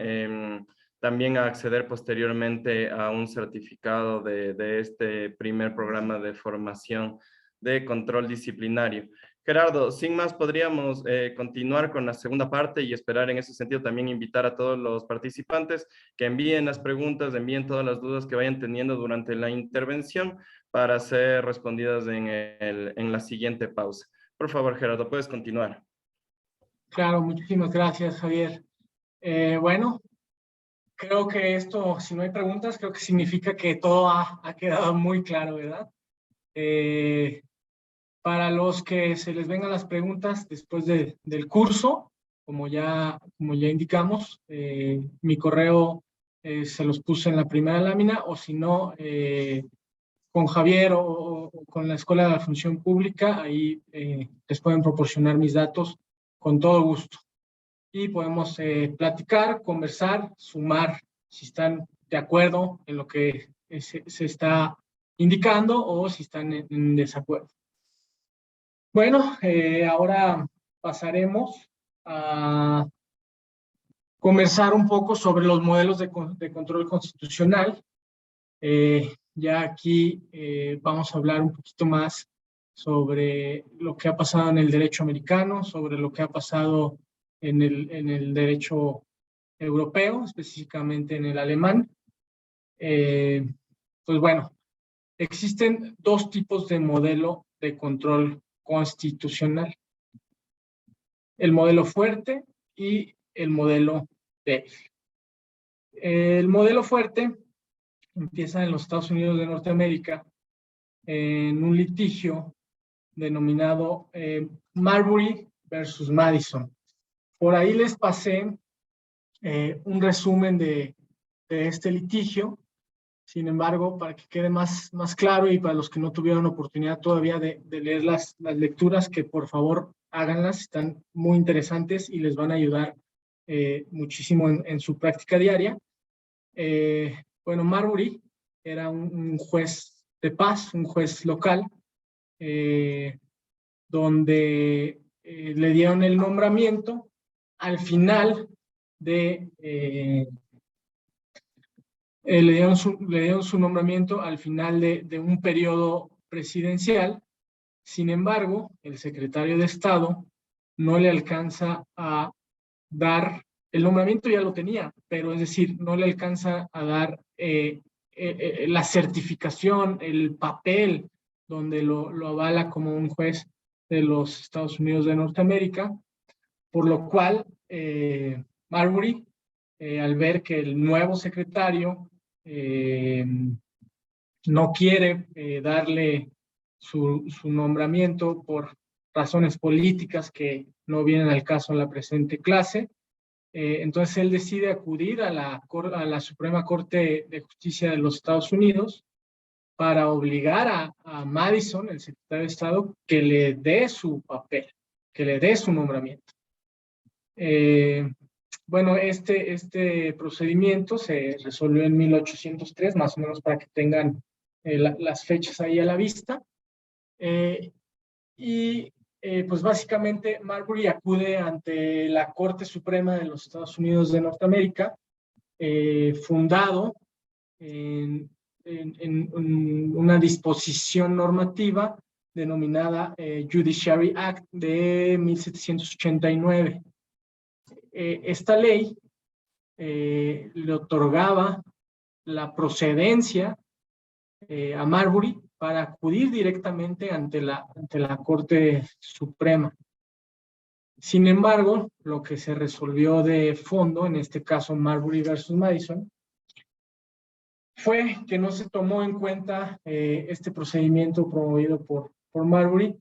también a acceder posteriormente a un certificado de este primer programa de formación de control disciplinario. Gerardo, sin más, podríamos continuar con la segunda parte y esperar en ese sentido también invitar a todos los participantes que envíen las preguntas, envíen todas las dudas que vayan teniendo durante la intervención para ser respondidas en la siguiente pausa. Por favor, Gerardo, puedes continuar. claro, muchísimas gracias, Javier. Bueno, creo que esto, si no hay preguntas, creo que significa que todo ha quedado muy claro, ¿verdad? Para los que se les vengan las preguntas después del curso, como ya indicamos, mi correo se los puse en la primera lámina, o si no, con Javier o con la Escuela de la Función Pública, ahí les pueden proporcionar mis datos con todo gusto. Y podemos platicar, conversar, sumar, si están de acuerdo en lo que se está indicando o si están en desacuerdo. Bueno, ahora pasaremos a conversar un poco sobre los modelos de control constitucional. Ya aquí vamos a hablar un poquito más sobre lo que ha pasado en el derecho americano, sobre lo que ha pasado en el derecho europeo, específicamente en el alemán. Pues bueno, existen dos tipos de modelo de control constitucional: el modelo fuerte y el modelo débil. El modelo fuerte empieza en los Estados Unidos de Norteamérica en un litigio denominado Marbury versus Madison. Por ahí les pasé un resumen de este litigio. Sin embargo, para que quede más claro y para los que no tuvieron oportunidad todavía de leer las lecturas, que por favor háganlas, están muy interesantes y les van a ayudar muchísimo en su práctica diaria. Bueno, Marbury era un juez de paz, un juez local, donde le dieron el nombramiento al final de... le dieron su nombramiento al final de un periodo presidencial. Sin embargo, el secretario de Estado no le alcanza a dar, el nombramiento ya lo tenía, pero es decir, no le alcanza a dar la certificación, el papel donde lo avala como un juez de los Estados Unidos de Norteamérica, por lo cual Marbury, al ver que el nuevo secretario no quiere darle su nombramiento por razones políticas que no vienen al caso en la presente clase, entonces él decide acudir a la Suprema Corte de Justicia de los Estados Unidos para obligar a Madison, el secretario de Estado, que le dé su papel, que le dé su nombramiento. Bueno, este procedimiento se resolvió en 1803, más o menos para que tengan las fechas ahí a la vista. Pues básicamente Marbury acude ante la Corte Suprema de los Estados Unidos de Norteamérica, fundado en en una disposición normativa denominada Judiciary Act de 1789. Esta ley le otorgaba la procedencia a Marbury para acudir directamente ante la Corte Suprema. Sin embargo, lo que se resolvió de fondo, en este caso Marbury versus Madison, fue que no se tomó en cuenta este procedimiento promovido por Marbury,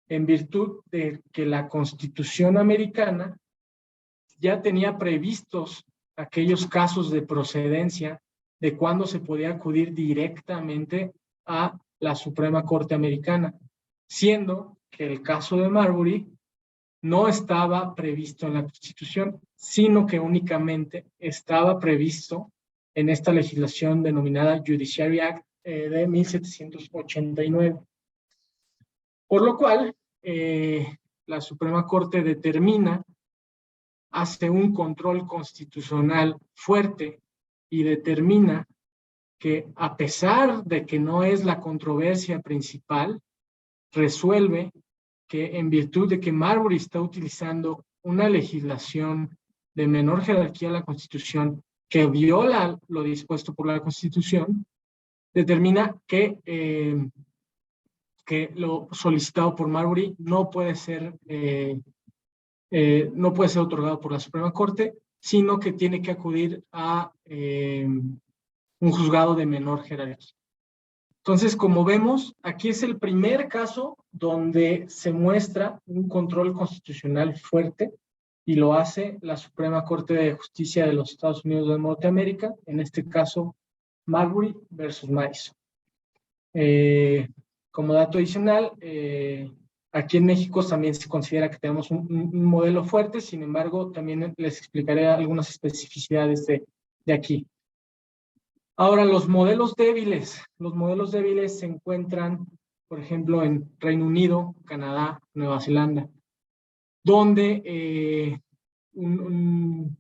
en virtud de que la Constitución americana ya tenía previstos aquellos casos de procedencia de cuándo se podía acudir directamente a la Suprema Corte Americana, siendo que el caso de Marbury no estaba previsto en la Constitución, sino que únicamente estaba previsto en esta legislación denominada Judiciary Act de 1789. Por lo cual, la Suprema Corte determina, hace un control constitucional fuerte y determina que, a pesar de que no es la controversia principal, resuelve que, en virtud de que Marbury está utilizando una legislación de menor jerarquía a la Constitución que viola lo dispuesto por la Constitución, determina que lo solicitado por Marbury no puede ser otorgado por la Suprema Corte, sino que tiene que acudir a un juzgado de menor jerarquía. Entonces, como vemos, aquí es el primer caso donde se muestra un control constitucional fuerte, y lo hace la Suprema Corte de Justicia de los Estados Unidos de Norteamérica, en este caso Marbury versus Madison. Como dato adicional, aquí en México también se considera que tenemos un modelo fuerte, sin embargo, también les explicaré algunas especificidades de aquí. Ahora, los modelos débiles. Los modelos débiles se encuentran, por ejemplo, en Reino Unido, Canadá, Nueva Zelanda, donde un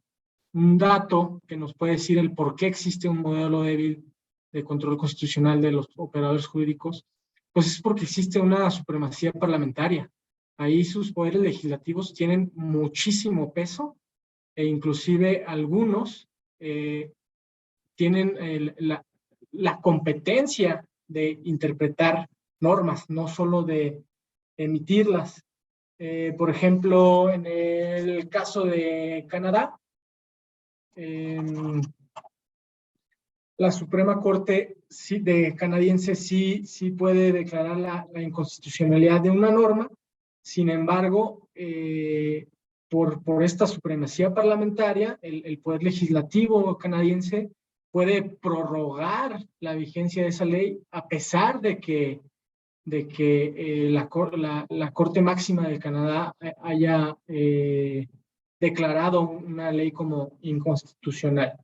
dato que nos puede decir el por qué existe un modelo débil de control constitucional de los operadores jurídicos, pues es porque existe una supremacía parlamentaria. Ahí sus poderes legislativos tienen muchísimo peso, e inclusive algunos tienen la competencia de interpretar normas, no solo de emitirlas. Por ejemplo, en el caso de Canadá, la Suprema Corte canadiense sí puede declarar la inconstitucionalidad de una norma. Sin embargo, por esta supremacía parlamentaria, el Poder Legislativo canadiense puede prorrogar la vigencia de esa ley, a pesar de que la Corte Máxima de Canadá haya declarado una ley como inconstitucional.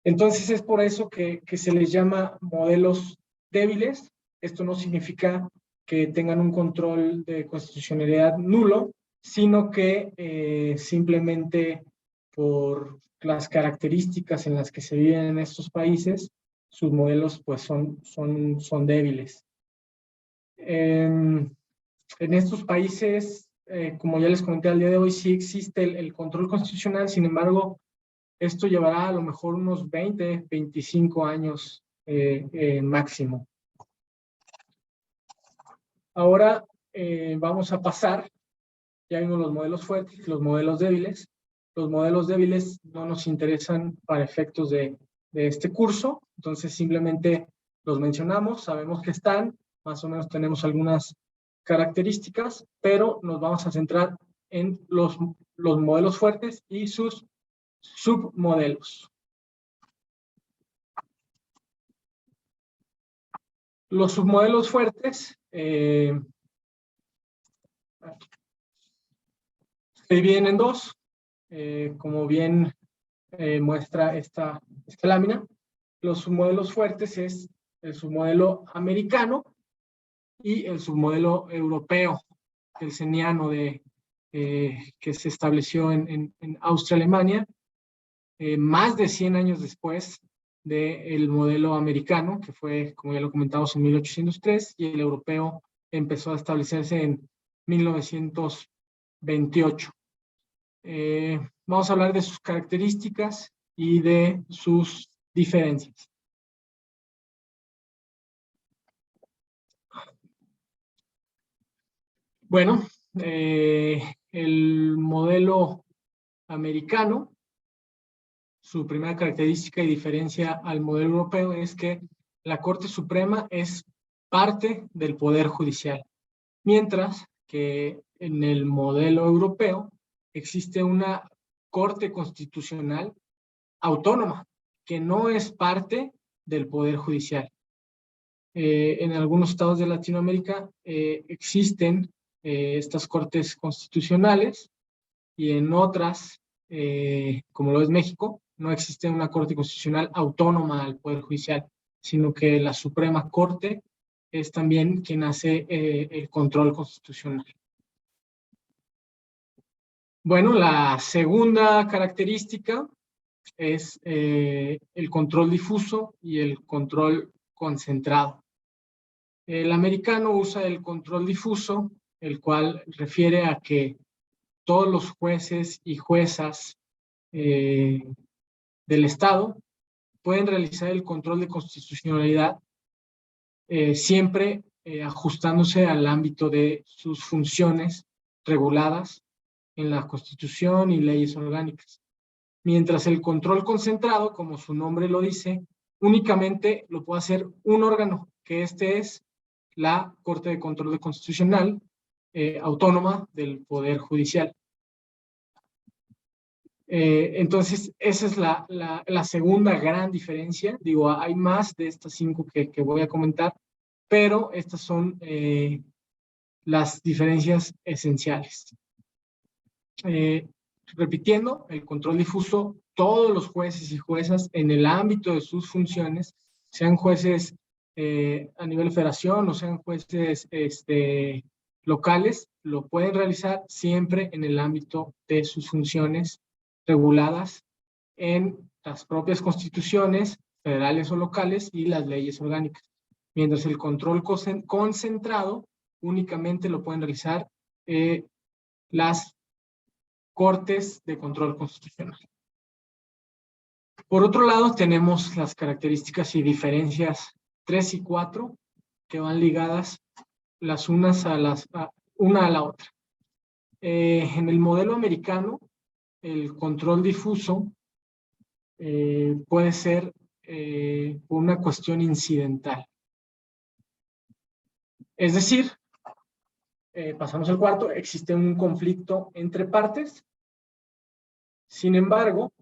Entonces es por eso que se les llama modelos débiles. Esto no significa que tengan un control de constitucionalidad nulo, sino que simplemente por las características en las que se viven en estos países, sus modelos pues son débiles. En estos países, como ya les comenté al día de hoy, sí existe el control constitucional. Sin embargo, esto llevará a lo mejor unos 20, 25 años máximo. Ahora vamos a pasar, ya vimos los modelos fuertes y los modelos débiles. Los modelos débiles no nos interesan para efectos de este curso, entonces simplemente los mencionamos, sabemos que están, más o menos tenemos algunas características, pero nos vamos a centrar en los modelos fuertes y sus submodelos. Los submodelos fuertes se dividen en dos, como bien muestra esta lámina. Los submodelos fuertes es el submodelo americano y el submodelo europeo, el seniano que se estableció en Austria, Alemania, más de 100 años después del modelo americano, que fue, como ya lo comentamos, en 1803, y el europeo empezó a establecerse en 1928. Vamos a hablar de sus características y de sus diferencias. Bueno, el modelo americano, su primera característica y diferencia al modelo europeo es que la Corte Suprema es parte del Poder Judicial, mientras que en el modelo europeo existe una Corte Constitucional autónoma, que no es parte del Poder Judicial. En algunos estados de Latinoamérica existen estas cortes constitucionales y en otras, como lo es México, no existe una corte constitucional autónoma al Poder Judicial, sino que la Suprema Corte es también quien hace el control constitucional. Bueno, la segunda característica es el control difuso y el control concentrado. El americano usa el control difuso, el cual refiere a que todos los jueces y juezas del Estado pueden realizar el control de constitucionalidad siempre ajustándose al ámbito de sus funciones reguladas en la Constitución y leyes orgánicas. Mientras el control concentrado, como su nombre lo dice, únicamente lo puede hacer un órgano, que este es la Corte de Control Constitucional autónoma del Poder Judicial. Entonces, esa es la segunda gran diferencia. Digo, hay más de estas 5 que voy a comentar, pero estas son las diferencias esenciales. Repitiendo, el control difuso, todos los jueces y juezas en el ámbito de sus funciones, sean jueces a nivel federación o sean jueces locales, lo pueden realizar siempre en el ámbito de sus funciones reguladas en las propias constituciones federales o locales y las leyes orgánicas. Mientras el control concentrado únicamente lo pueden realizar las Cortes de Control Constitucional. Por otro lado, tenemos las características y diferencias 3 y 4, que van ligadas las unas una a la otra. En el modelo americano, el control difuso puede ser por una cuestión incidental. Es decir, pasamos al cuarto, existe un conflicto entre partes. Sin embargo,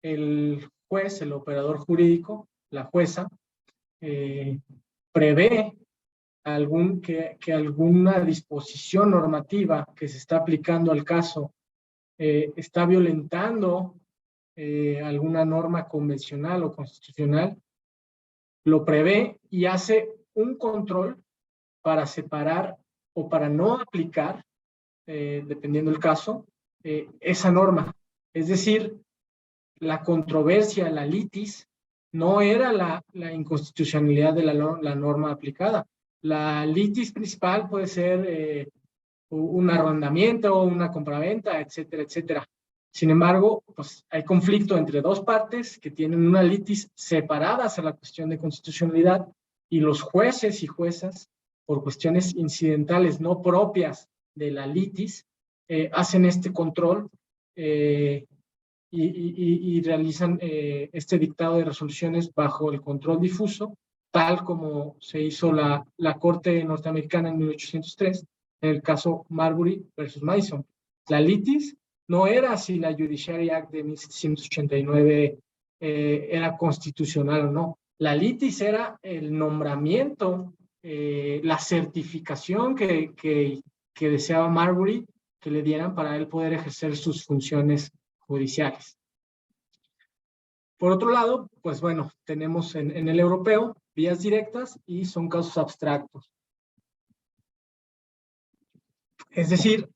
el juez, el operador jurídico, la jueza, prevé que alguna disposición normativa que se está aplicando al caso está violentando alguna norma convencional o constitucional, lo prevé y hace un control para separar o para no aplicar, dependiendo del caso, esa norma. Es decir, la controversia, la litis, no era la inconstitucionalidad de la norma aplicada. La litis principal puede ser un arrendamiento, una compraventa, etcétera, etcétera. Sin embargo, pues hay conflicto entre dos partes que tienen una litis separadas a la cuestión de constitucionalidad y los jueces y juezas, por cuestiones incidentales no propias de la litis, hacen este control y realizan este dictado de resoluciones bajo el control difuso, tal como se hizo la Corte norteamericana en 1803, en el caso Marbury versus Madison. La litis no era si la Judiciary Act de 1789 era constitucional o no. La litis era el nombramiento, la certificación que deseaba Marbury que le dieran para él poder ejercer sus funciones judiciales. Por otro lado, pues bueno, tenemos en el europeo vías directas y son casos abstractos. Es decir,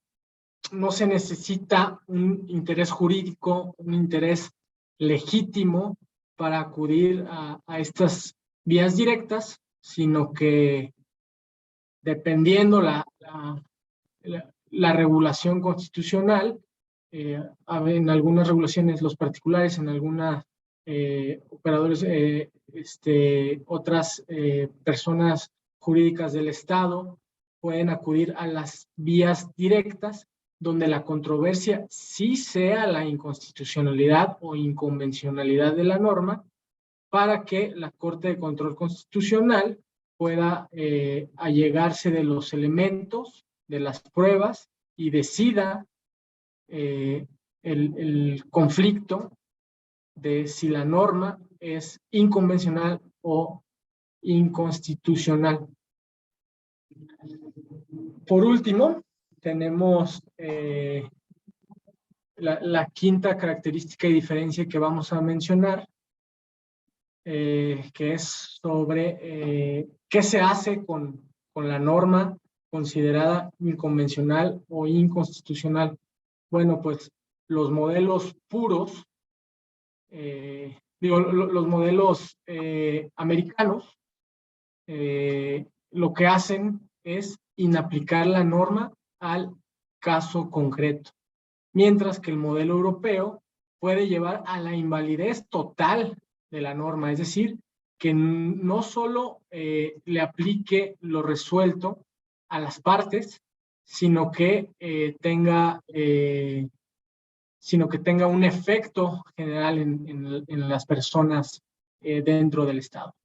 no se necesita un interés jurídico, un interés legítimo para acudir a estas vías directas, sino que dependiendo la regulación constitucional, en algunas regulaciones los particulares, en algunas operadores, otras personas jurídicas del Estado pueden acudir a las vías directas, donde la controversia sí sea la inconstitucionalidad o inconvencionalidad de la norma, para que la Corte de Control Constitucional pueda allegarse de los elementos, de las pruebas, y decida el conflicto de si la norma es inconvencional o inconstitucional. Por último, tenemos la quinta característica y diferencia que vamos a mencionar, que es sobre qué se hace con la norma considerada inconvencional o inconstitucional. Bueno, pues los modelos puros, los modelos americanos, lo que hacen es inaplicar la norma al caso concreto, mientras que el modelo europeo puede llevar a la invalidez total de la norma, es decir, que no solo le aplique lo resuelto a las partes, sino que tenga un efecto general en las personas dentro del Estado.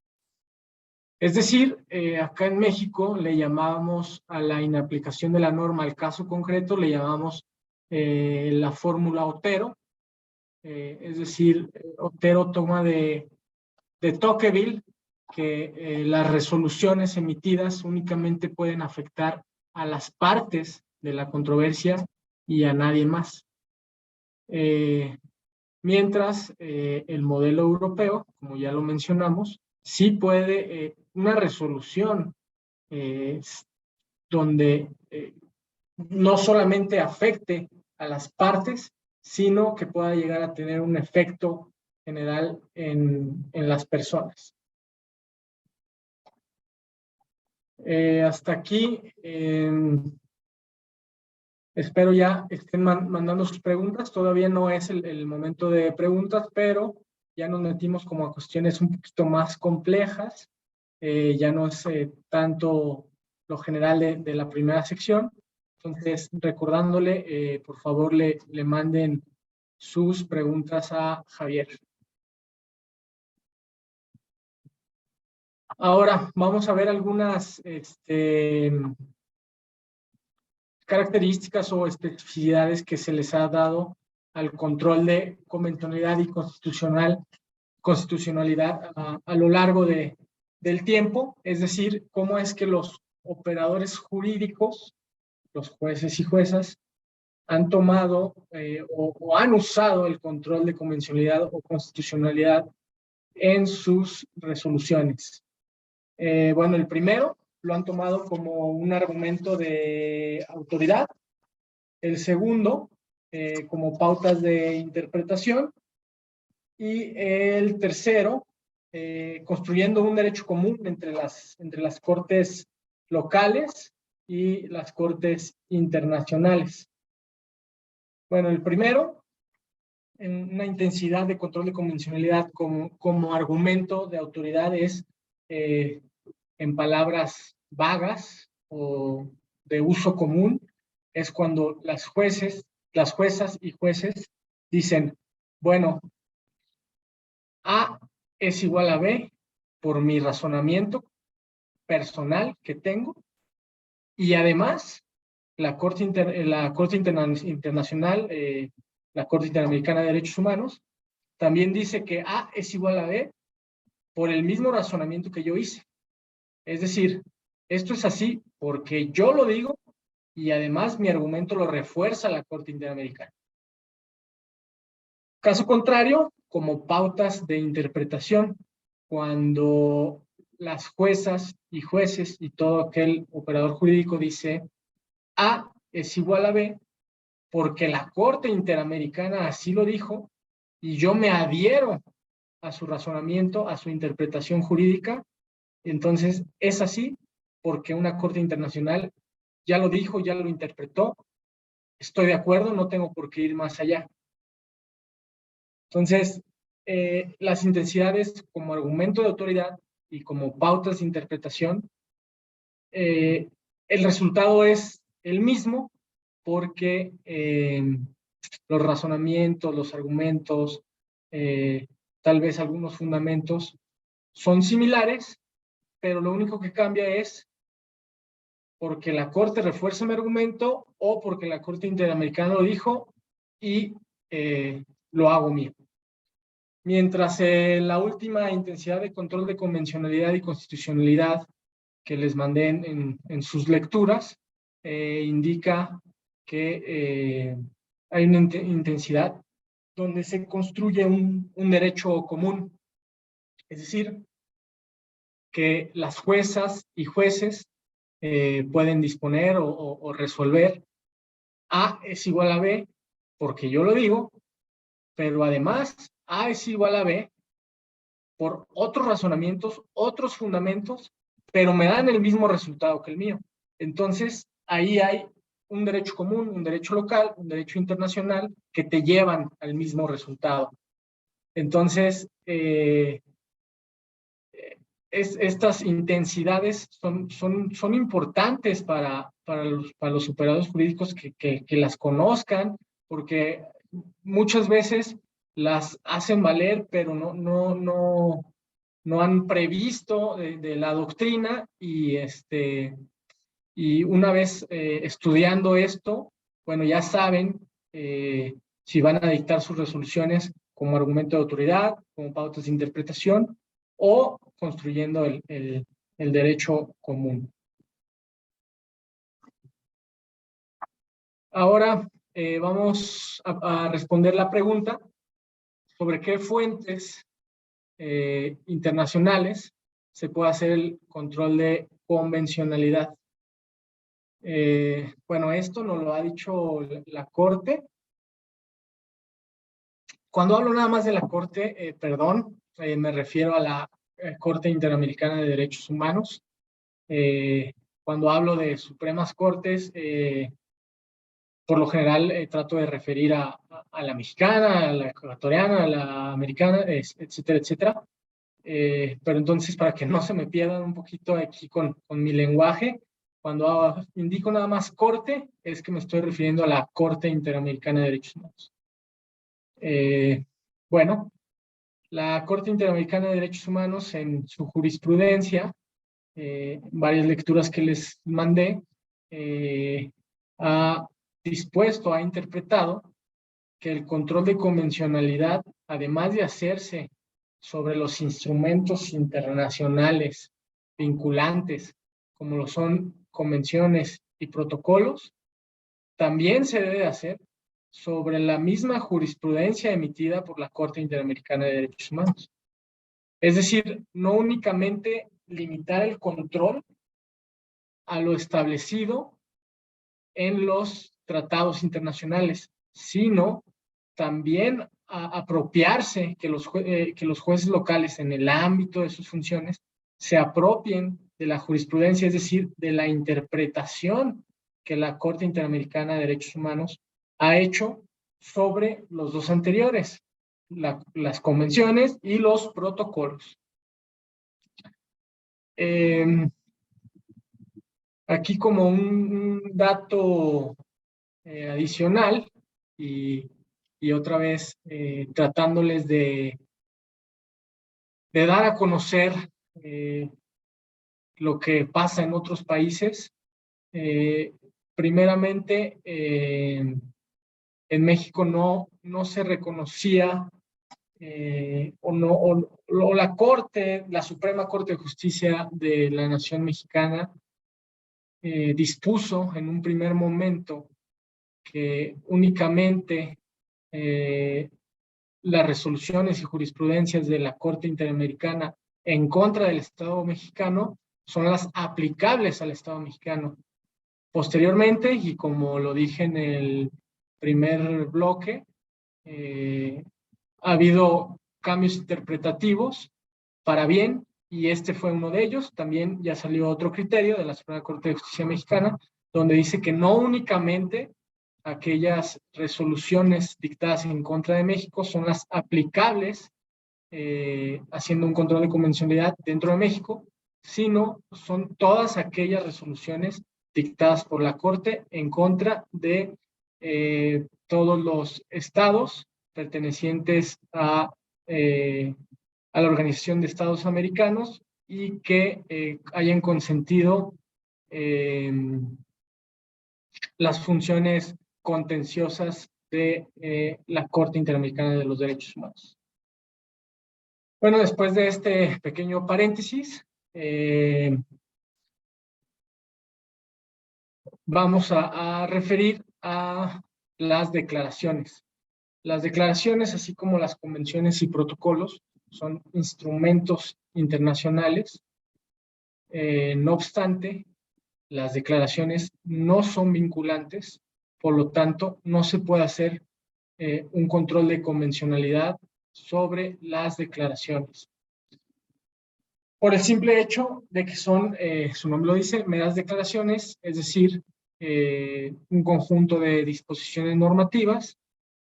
Es decir, acá en México le llamábamos a la inaplicación de la norma al caso concreto, le llamamos la fórmula Otero, es decir, Otero toma de Tocqueville que las resoluciones emitidas únicamente pueden afectar a las partes de la controversia y a nadie más. Mientras el modelo europeo, como ya lo mencionamos, sí puede una resolución donde no solamente afecte a las partes, sino que pueda llegar a tener un efecto general en las personas. Hasta aquí, espero ya estén mandando sus preguntas. Todavía no es el momento de preguntas, pero ya nos metimos como a cuestiones un poquito más complejas. Ya no es tanto lo general de la primera sección. Entonces, recordándole, por favor, le manden sus preguntas a Javier. Ahora, vamos a ver algunas características o especificidades que se les ha dado al control de convencionalidad y constitucionalidad a lo largo del tiempo, es decir, cómo es que los operadores jurídicos, los jueces y juezas, han tomado o han usado el control de convencionalidad o constitucionalidad en sus resoluciones. Bueno, el primero lo han tomado como un argumento de autoridad, el segundo como pautas de interpretación, y el tercero construyendo un derecho común entre las cortes locales y las cortes internacionales. Bueno, el primero, en una intensidad de control de convencionalidad como argumento de autoridad, es en palabras vagas o de uso común, es cuando las juezas y jueces dicen, bueno, A es igual a B por mi razonamiento personal que tengo, y además la Corte Internacional, la Corte Interamericana de Derechos Humanos, también dice que A es igual a B por el mismo razonamiento que yo hice. Es decir, esto es así porque yo lo digo y además mi argumento lo refuerza la Corte Interamericana. Caso contrario, como pautas de interpretación, cuando las juezas y jueces y todo aquel operador jurídico dice A es igual a B porque la Corte Interamericana así lo dijo y yo me adhiero a su razonamiento, a su interpretación jurídica. Entonces, es así porque una corte internacional ya lo dijo, ya lo interpretó. Estoy de acuerdo, no tengo por qué ir más allá. Entonces, las intensidades como argumento de autoridad y como pautas de interpretación, el resultado es el mismo porque los razonamientos, los argumentos, tal vez algunos fundamentos son similares, pero lo único que cambia es porque la Corte refuerza mi argumento o porque la Corte Interamericana lo dijo y lo hago mío. Mientras la última intensidad de control de convencionalidad y constitucionalidad que les mandé en sus lecturas indica que hay una intensidad donde se construye un derecho común, es decir, que las juezas y jueces pueden disponer o resolver A es igual a B, porque yo lo digo, pero además A es igual a B por otros razonamientos, otros fundamentos, pero me dan el mismo resultado que el mío. Entonces, ahí hay un derecho común, un derecho local, un derecho internacional que te llevan al mismo resultado. Entonces, estas intensidades son importantes para los operadores jurídicos que las conozcan, porque muchas veces las hacen valer, pero no han previsto de la doctrina y una vez estudiando esto, bueno, ya saben si van a dictar sus resoluciones como argumento de autoridad, como pautas de interpretación o construyendo el derecho común. Ahora vamos a responder la pregunta sobre qué fuentes internacionales se puede hacer el control de convencionalidad. Bueno, esto nos lo ha dicho la Corte. Cuando hablo nada más de la Corte, me refiero a la Corte Interamericana de Derechos Humanos. Cuando hablo de Supremas Cortes, por lo general trato de referir a la mexicana, a la ecuatoriana, a la americana, etcétera, etcétera. Pero entonces, para que no se me pierdan un poquito aquí con mi lenguaje, cuando indico nada más corte, es que me estoy refiriendo a la Corte Interamericana de Derechos Humanos. Bueno, la Corte Interamericana de Derechos Humanos en su jurisprudencia, varias lecturas que les mandé, ha dispuesto, ha interpretado que el control de convencionalidad, además de hacerse sobre los instrumentos internacionales vinculantes, como lo son convenciones y protocolos, también se debe hacer sobre la misma jurisprudencia emitida por la Corte Interamericana de Derechos Humanos. Es decir, no únicamente limitar el control a lo establecido en los tratados internacionales, sino también apropiarse que los jueces locales en el ámbito de sus funciones se apropien de la jurisprudencia, es decir, de la interpretación que la Corte Interamericana de Derechos Humanos ha hecho sobre los dos anteriores, las convenciones y los protocolos. Aquí como un dato adicional y otra vez tratándoles de dar a conocer lo que pasa en otros países. Primeramente, en México no se reconocía o la Corte, la Suprema Corte de Justicia de la Nación Mexicana dispuso en un primer momento que únicamente las resoluciones y jurisprudencias de la Corte Interamericana en contra del Estado mexicano son las aplicables al Estado mexicano. Posteriormente, y como lo dije en el primer bloque, ha habido cambios interpretativos para bien, y este fue uno de ellos. También ya salió otro criterio de la Suprema Corte de Justicia Mexicana, donde dice que no únicamente aquellas resoluciones dictadas en contra de México son las aplicables haciendo un control de convencionalidad dentro de México, sino son todas aquellas resoluciones dictadas por la Corte en contra de todos los estados pertenecientes a la Organización de Estados Americanos y que hayan consentido las funciones contenciosas de la Corte Interamericana de los Derechos Humanos. Bueno, después de este pequeño paréntesis, vamos a referir a las declaraciones. Las declaraciones, así como las convenciones y protocolos, son instrumentos internacionales. No obstante, las declaraciones no son vinculantes, por lo tanto, no se puede hacer un control de convencionalidad sobre las declaraciones. Por el simple hecho de que son, su nombre lo dice, meras declaraciones, es decir, un conjunto de disposiciones normativas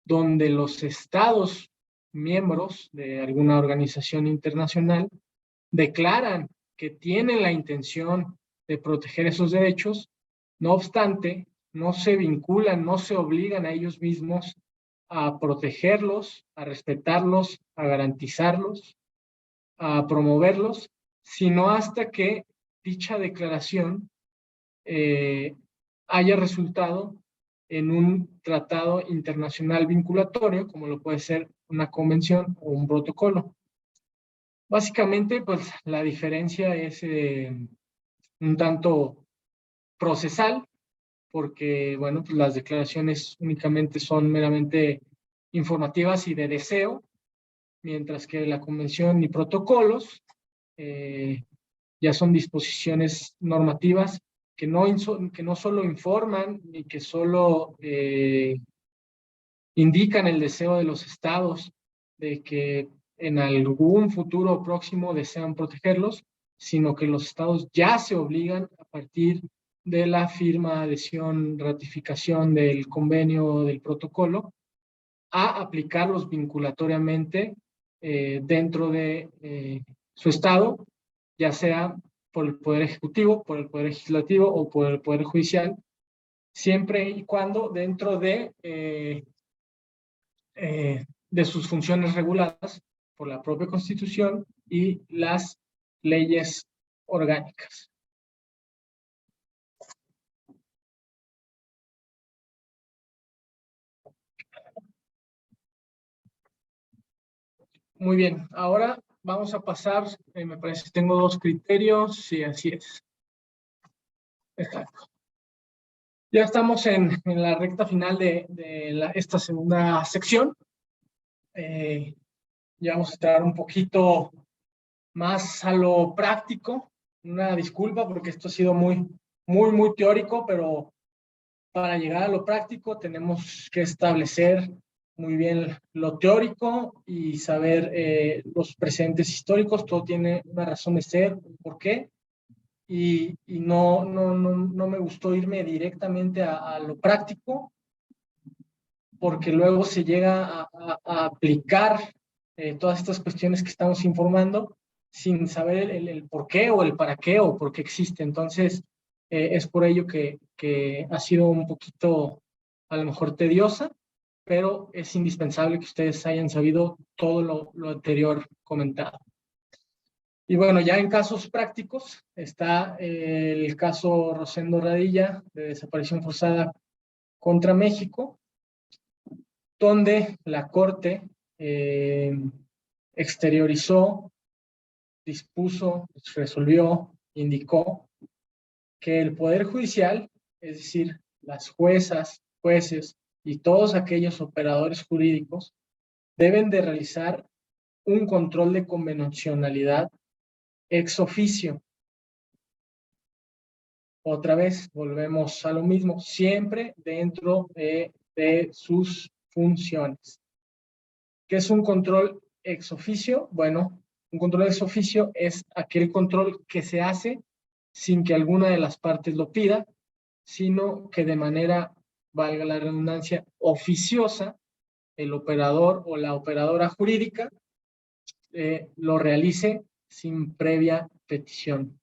donde los estados miembros de alguna organización internacional declaran que tienen la intención de proteger esos derechos, no obstante, no se vinculan, no se obligan a ellos mismos a protegerlos, a respetarlos, a garantizarlos, a promoverlos, sino hasta que dicha declaración haya resultado en un tratado internacional vinculatorio, como lo puede ser una convención o un protocolo. Básicamente, pues la diferencia es un tanto procesal, porque, bueno, pues las declaraciones únicamente son meramente informativas y de deseo, mientras que la convención y protocolos ya son disposiciones normativas que no solo informan ni que solo indican el deseo de los estados de que en algún futuro próximo desean protegerlos, sino que los estados ya se obligan a partir de la firma, adhesión, ratificación del convenio, del protocolo, a aplicarlos vinculatoriamente dentro de su estado, ya sea por el Poder Ejecutivo, por el Poder Legislativo o por el Poder Judicial, siempre y cuando dentro de sus funciones reguladas por la propia Constitución y las leyes orgánicas. Muy bien, ahora vamos a pasar, me parece que tengo dos criterios, sí, así es. Exacto. Ya estamos en la recta final de esta segunda sección. Ya vamos a estar un poquito más a lo práctico. Una disculpa porque esto ha sido muy teórico, pero para llegar a lo práctico tenemos que establecer muy bien lo teórico y saber los precedentes históricos. Todo tiene una razón de ser, un porqué. Y no me gustó irme directamente a lo práctico, porque luego se llega a aplicar todas estas cuestiones que estamos informando sin saber el por qué o el para qué o por qué existe. Entonces, es por ello que ha sido un poquito, a lo mejor, tediosa, pero es indispensable que ustedes hayan sabido todo lo anterior comentado. Y bueno, ya en casos prácticos está el caso Rosendo Radilla de desaparición forzada contra México, donde la Corte exteriorizó, dispuso, resolvió, indicó que el Poder Judicial, es decir, las juezas, jueces y todos aquellos operadores jurídicos deben de realizar un control de convencionalidad ex oficio. Otra vez, volvemos a lo mismo, siempre dentro de sus funciones. ¿Qué es un control ex oficio, bueno, un control ex oficio es aquel control que se hace sin que alguna de las partes lo pida, sino que de manera, valga la redundancia, oficiosa, el operador o la operadora jurídica lo realice sin previa petición.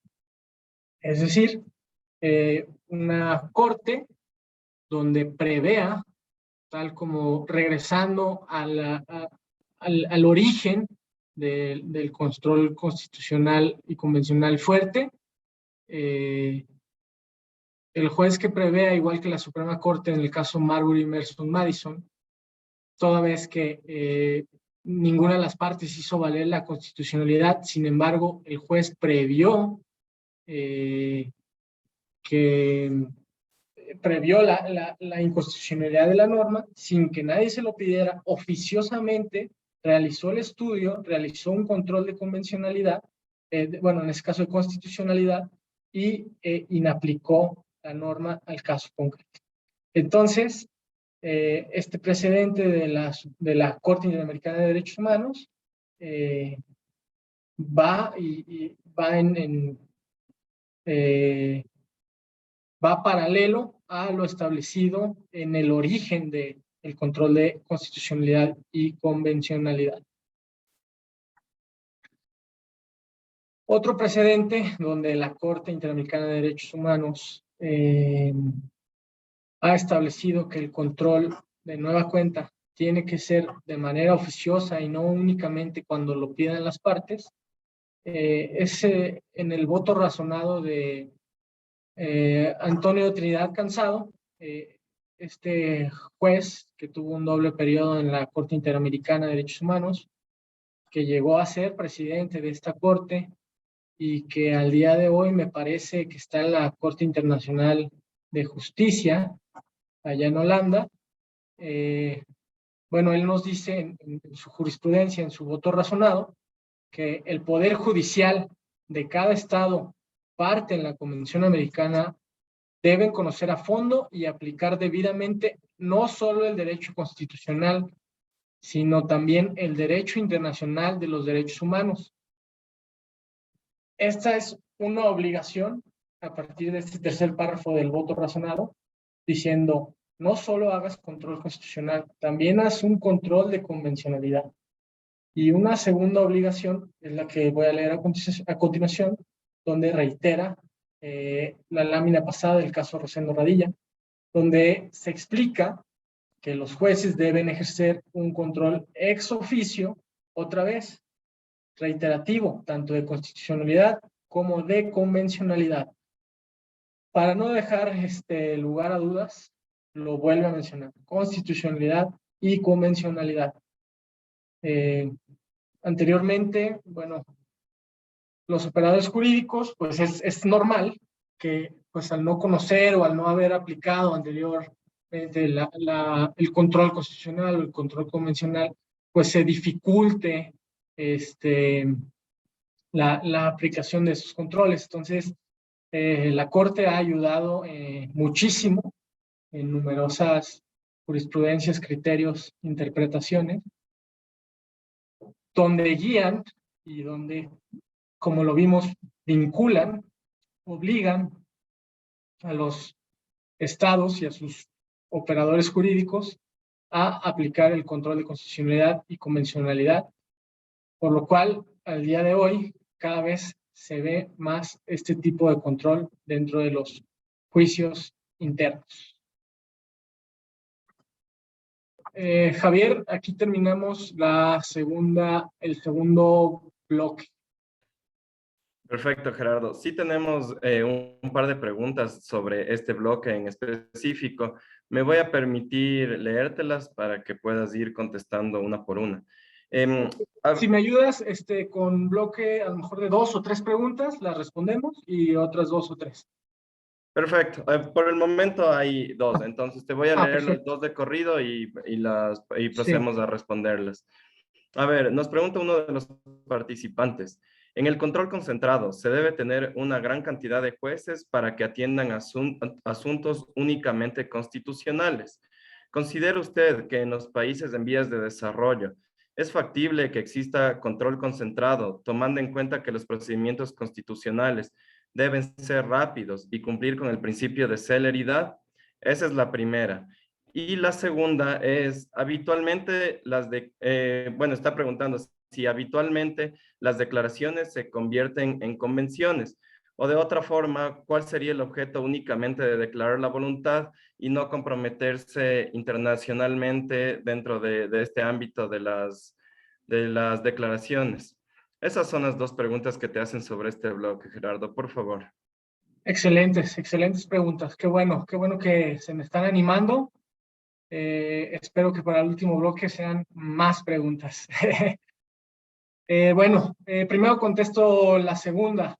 Es decir, una corte donde prevea, tal como regresando al origen del control constitucional y convencional fuerte, el juez que prevea, igual que la Suprema Corte en el caso Marbury versus Madison, toda vez que ninguna de las partes hizo valer la constitucionalidad, sin embargo, el juez previó la inconstitucionalidad de la norma sin que nadie se lo pidiera, oficiosamente realizó el estudio, realizó un control de convencionalidad, bueno, en este caso de constitucionalidad, y inaplicó la norma al caso concreto. Entonces, este precedente de la Corte Interamericana de Derechos Humanos va paralelo a lo establecido en el origen del control de constitucionalidad y convencionalidad. Otro precedente donde la Corte Interamericana de Derechos Humanos ha establecido que el control de nueva cuenta tiene que ser de manera oficiosa y no únicamente cuando lo pidan las partes, es en el voto razonado de Antonio Trinidad Cansado, este juez que tuvo un doble periodo en la Corte Interamericana de Derechos Humanos, que llegó a ser presidente de esta corte y que al día de hoy me parece que está en la Corte Internacional de Justicia, allá en Holanda. Bueno, él nos dice en su jurisprudencia, en su voto razonado, que el poder judicial de cada estado parte en la Convención Americana deben conocer a fondo y aplicar debidamente no solo el derecho constitucional, sino también el derecho internacional de los derechos humanos. Esta es una obligación a partir de este tercer párrafo del voto razonado, diciendo, no solo hagas control constitucional, también haz un control de convencionalidad. Y una segunda obligación es la que voy a leer a continuación, donde reitera la lámina pasada del caso Rosendo Radilla, donde se explica que los jueces deben ejercer un control ex oficio, otra vez, reiterativo, tanto de constitucionalidad como de convencionalidad. Para no dejar lugar a dudas, lo vuelvo a mencionar, constitucionalidad y convencionalidad. Anteriormente, bueno, los operadores jurídicos, pues es normal que pues al no conocer o al no haber aplicado anteriormente el control constitucional o el control convencional, pues se dificulte la aplicación de esos controles. Entonces, la Corte ha ayudado muchísimo en numerosas jurisprudencias, criterios, interpretaciones, donde guían y donde, como lo vimos, vinculan, obligan a los estados y a sus operadores jurídicos a aplicar el control de constitucionalidad y convencionalidad, por lo cual, al día de hoy, cada vez se ve más este tipo de control dentro de los juicios internos. Javier, aquí terminamos el segundo bloque. Perfecto, Gerardo. Sí tenemos un par de preguntas sobre este bloque en específico. Me voy a permitir leértelas para que puedas ir contestando una por una. Si me ayudas con bloque a lo mejor de 2 o 3 preguntas, las respondemos y otras 2 o 3. Perfecto. Por el momento hay 2, entonces te voy a leer las perfecto. 2 de corrido y procedemos Sí. a responderlas. A ver, nos pregunta uno de los participantes. En el control concentrado, ¿se debe tener una gran cantidad de jueces para que atiendan asuntos únicamente constitucionales? ¿Considera usted que en los países en vías de desarrollo ¿Es factible que exista control concentrado, tomando en cuenta que los procedimientos constitucionales deben ser rápidos y cumplir con el principio de celeridad? Esa es la primera. Y la segunda es, está preguntando si habitualmente las declaraciones se convierten en convenciones, o de otra forma, ¿cuál sería el objeto únicamente de declarar la voluntad y no comprometerse internacionalmente dentro de este ámbito de las declaraciones? Esas son las dos preguntas que te hacen sobre este bloque, Gerardo, por favor. Excelentes, excelentes preguntas. Qué bueno que se me están animando. Espero que para el último bloque sean más preguntas. Primero contesto la segunda.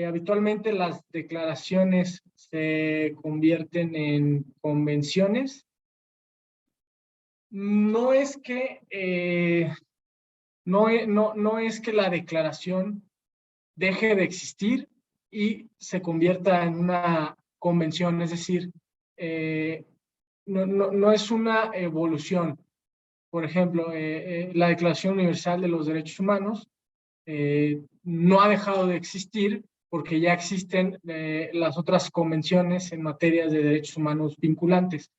Habitualmente las declaraciones se convierten en convenciones. No es que, no es que la declaración deje de existir y se convierta en una convención, es decir, no es una evolución. Por ejemplo, la Declaración Universal de los Derechos Humanos no ha dejado de existir porque ya existen las otras convenciones en materia de derechos humanos vinculantes.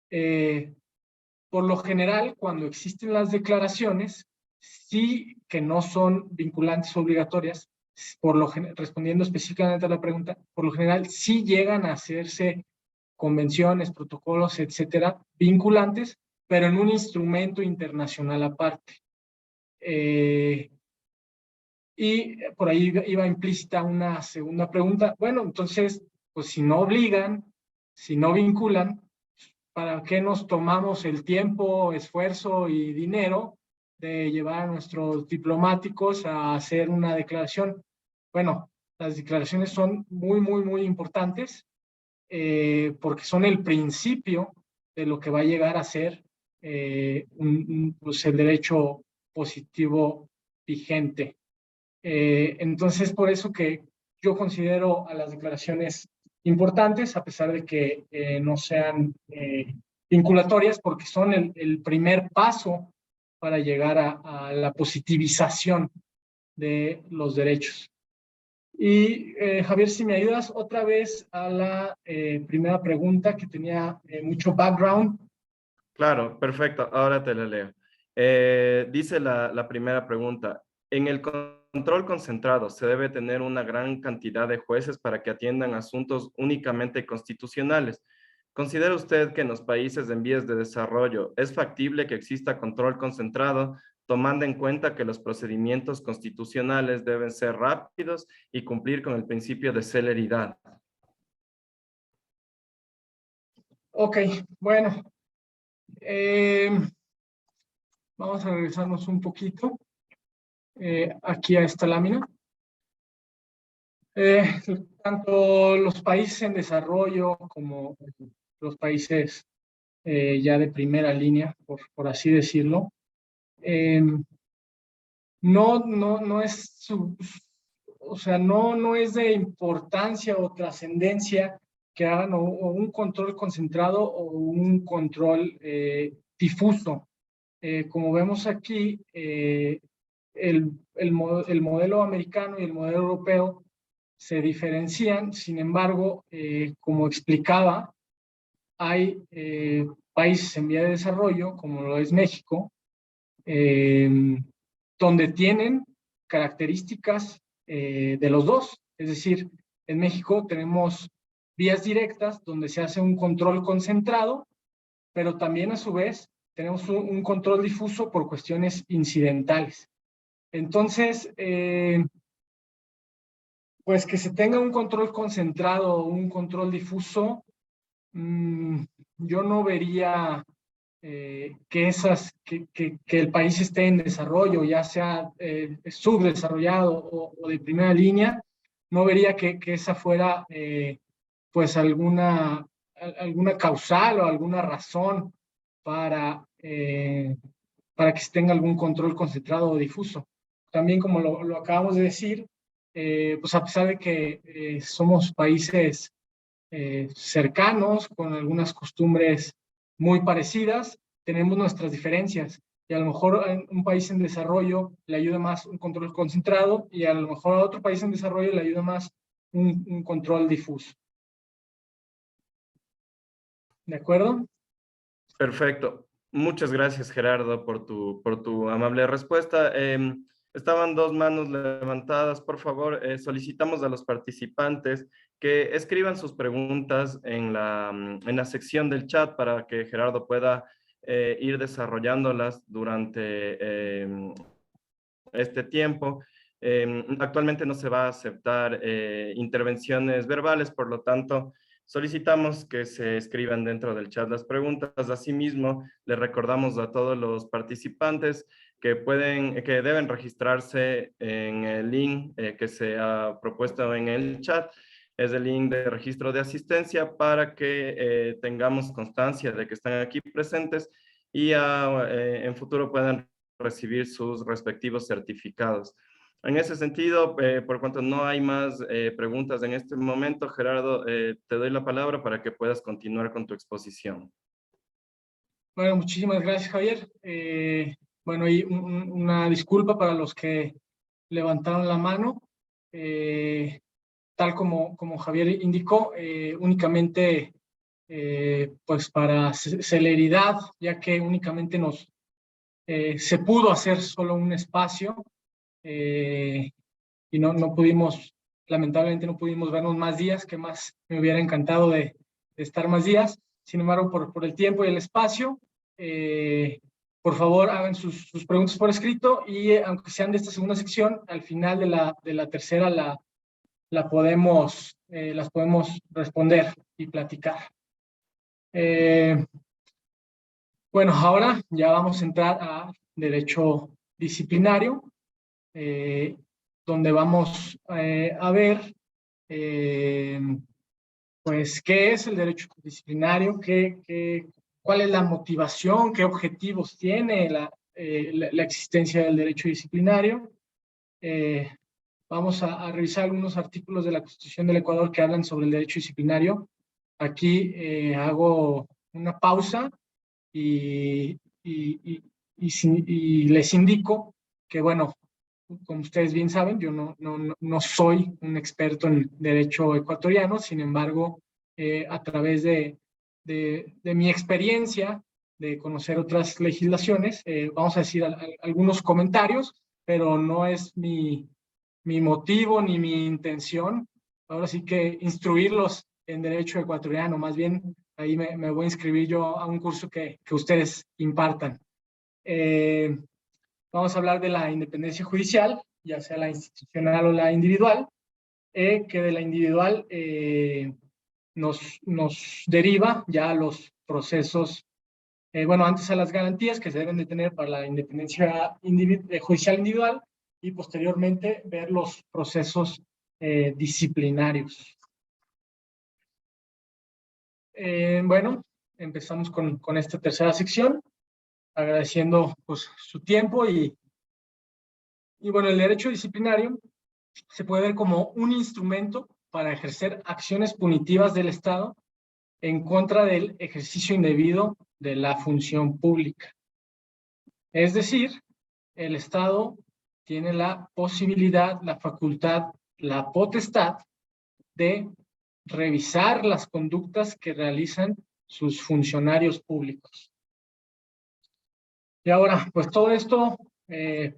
Por lo general, cuando existen las declaraciones, sí que no son vinculantes o obligatorias, respondiendo específicamente a la pregunta, por lo general sí llegan a hacerse convenciones, protocolos, etcétera, vinculantes, pero en un instrumento internacional aparte. Y por ahí iba implícita una segunda pregunta. Bueno, entonces, pues si no obligan, si no vinculan, ¿para qué nos tomamos el tiempo, esfuerzo y dinero de llevar a nuestros diplomáticos a hacer una declaración? Bueno, las declaraciones son muy importantes porque son el principio de lo que va a llegar a ser pues el derecho positivo vigente. Entonces, por eso que yo considero a las declaraciones importantes, a pesar de que no sean vinculatorias, porque son el primer paso para llegar a la positivización de los derechos. Y Javier, si me ayudas otra vez a la primera pregunta que tenía mucho background. Claro, perfecto. Ahora te la leo. Dice la primera pregunta. En el control concentrado se debe tener una gran cantidad de jueces para que atiendan asuntos únicamente constitucionales. ¿Considera usted que en los países en vías de desarrollo es factible que exista control concentrado, tomando en cuenta que los procedimientos constitucionales deben ser rápidos y cumplir con el principio de celeridad? Ok, bueno. Vamos a regresarnos un poquito aquí a esta lámina. Tanto los países en desarrollo como los países ya de primera línea, por así decirlo, no es o sea, no es de importancia o trascendencia que hagan o un control concentrado o un control difuso. Como vemos aquí, el modelo americano y el modelo europeo se diferencian. Sin embargo, como explicaba, hay países en vía de desarrollo, como lo es México, donde tienen características de los dos. Es decir, en México tenemos vías directas donde se hace un control concentrado, pero también a su vez tenemos un control difuso por cuestiones incidentales. Entonces, pues que se tenga un control concentrado o un control difuso, yo no vería que el país esté en desarrollo, ya sea subdesarrollado o de primera línea, no vería que esa fuera pues alguna causal o alguna razón para que se tenga algún control concentrado o difuso. También, como lo acabamos de decir, pues a pesar de que somos países cercanos, con algunas costumbres muy parecidas, tenemos nuestras diferencias. y a lo mejor a un país en desarrollo le ayuda más un control concentrado y a lo mejor a otro país en desarrollo le ayuda más un control difuso. ¿De acuerdo? Perfecto. Muchas gracias, Gerardo, por tu amable respuesta. Estaban dos manos levantadas. Por favor, solicitamos a los participantes que escriban sus preguntas en la sección del chat para que Gerardo pueda ir desarrollándolas durante este tiempo. Actualmente no se va a aceptar intervenciones verbales, por lo tanto, solicitamos que se escriban dentro del chat las preguntas. Asimismo, les recordamos a todos los participantes que deben registrarse en el link que se ha propuesto en el chat. Es el link de registro de asistencia para que tengamos constancia de que están aquí presentes y en futuro puedan recibir sus respectivos certificados. En ese sentido, por cuanto no hay más preguntas en este momento, Gerardo, te doy la palabra para que puedas continuar con tu exposición. Bueno, muchísimas gracias, Javier. Bueno, y una disculpa para los que levantaron la mano. Tal como Javier indicó, únicamente pues para celeridad, ya que únicamente se pudo hacer solo un espacio y no pudimos, lamentablemente no pudimos vernos más días, que más me hubiera encantado de estar más días. Sin embargo, por el tiempo y el espacio, por favor hagan sus preguntas por escrito y aunque sean de esta segunda sección, al final de la tercera las podemos responder y platicar. Bueno, ahora ya vamos a entrar a derecho disciplinario, donde vamos a ver pues qué es el derecho disciplinario, cuál es la motivación, qué objetivos tiene la existencia del derecho disciplinario. Vamos a revisar algunos artículos de la Constitución del Ecuador que hablan sobre el derecho disciplinario. Aquí hago una pausa y les indico que, bueno, como ustedes bien saben, yo no soy un experto en derecho ecuatoriano, sin embargo, a través de mi experiencia de conocer otras legislaciones, vamos a decir algunos comentarios, pero no es mi motivo ni mi intención. Ahora sí que instruirlos en derecho ecuatoriano, más bien ahí me voy a inscribir yo a un curso que ustedes impartan. Vamos a hablar de la independencia judicial, ya sea la institucional o la individual, que de la individual nos deriva ya los procesos, bueno, antes a las garantías que se deben de tener para la independencia judicial individual y posteriormente ver los procesos disciplinarios. Bueno, empezamos con esta tercera sección, agradeciendo pues, su tiempo y bueno, el derecho disciplinario se puede ver como un instrumento para ejercer acciones punitivas del Estado en contra del ejercicio indebido de la función pública. Es decir, el Estado tiene la posibilidad, la facultad, la potestad de revisar las conductas que realizan sus funcionarios públicos. Y ahora, pues todo esto,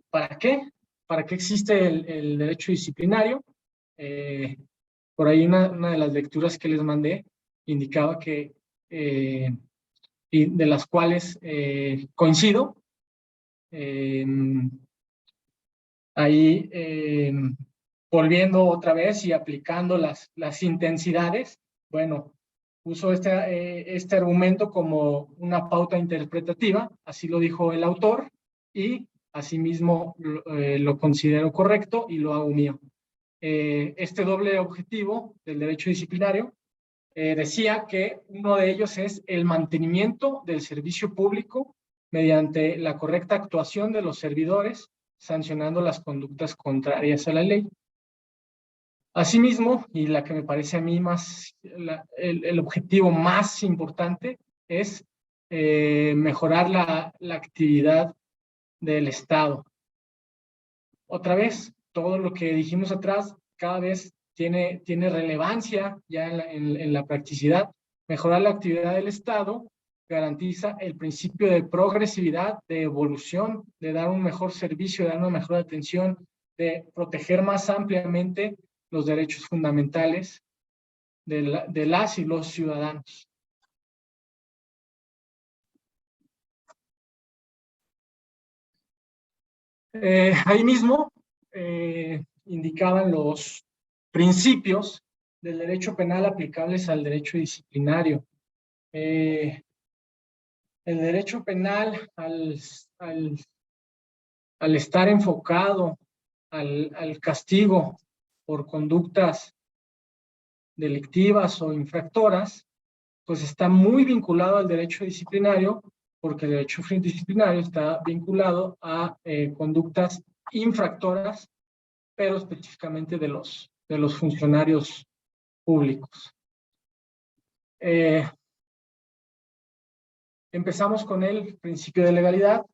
¿para qué? ¿Para qué existe el derecho disciplinario? Por ahí una de las lecturas que les mandé indicaba que, y de las cuales coincido, ahí volviendo otra vez y aplicando las intensidades, bueno, uso este argumento como una pauta interpretativa, así lo dijo el autor, y asimismo lo considero correcto y lo hago mío. Este doble objetivo del derecho disciplinario decía que uno de ellos es el mantenimiento del servicio público mediante la correcta actuación de los servidores, sancionando las conductas contrarias a la ley. Asimismo, y la que me parece a mí más, el objetivo más importante es mejorar la actividad del Estado. Otra vez, todo lo que dijimos atrás cada vez tiene relevancia ya en la practicidad. Mejorar la actividad del Estado garantiza el principio de progresividad, de evolución, de dar un mejor servicio, de dar una mejor atención, de proteger más ampliamente los derechos fundamentales de las y los ciudadanos. Ahí mismo indicaban los principios del derecho penal aplicables al derecho disciplinario. El derecho penal, al estar enfocado al castigo por conductas delictivas o infractoras, pues está muy vinculado al derecho disciplinario, porque el derecho disciplinario está vinculado a conductas infractoras, pero específicamente de los funcionarios públicos. Empezamos con el principio de legalidad.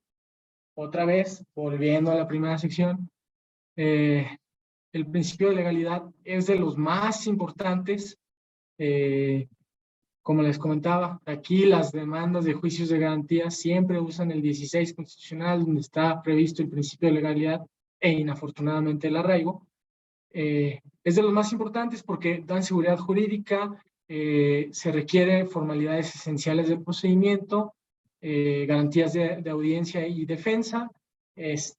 Otra vez, volviendo a la primera sección, el principio de legalidad es de los más importantes. Como les comentaba, aquí las demandas de juicios de garantía siempre usan el 16 constitucional, donde está previsto el principio de legalidad e inafortunadamente el arraigo. Es de los más importantes porque dan seguridad jurídica, se requiere formalidades esenciales del procedimiento, garantías de audiencia y defensa. Es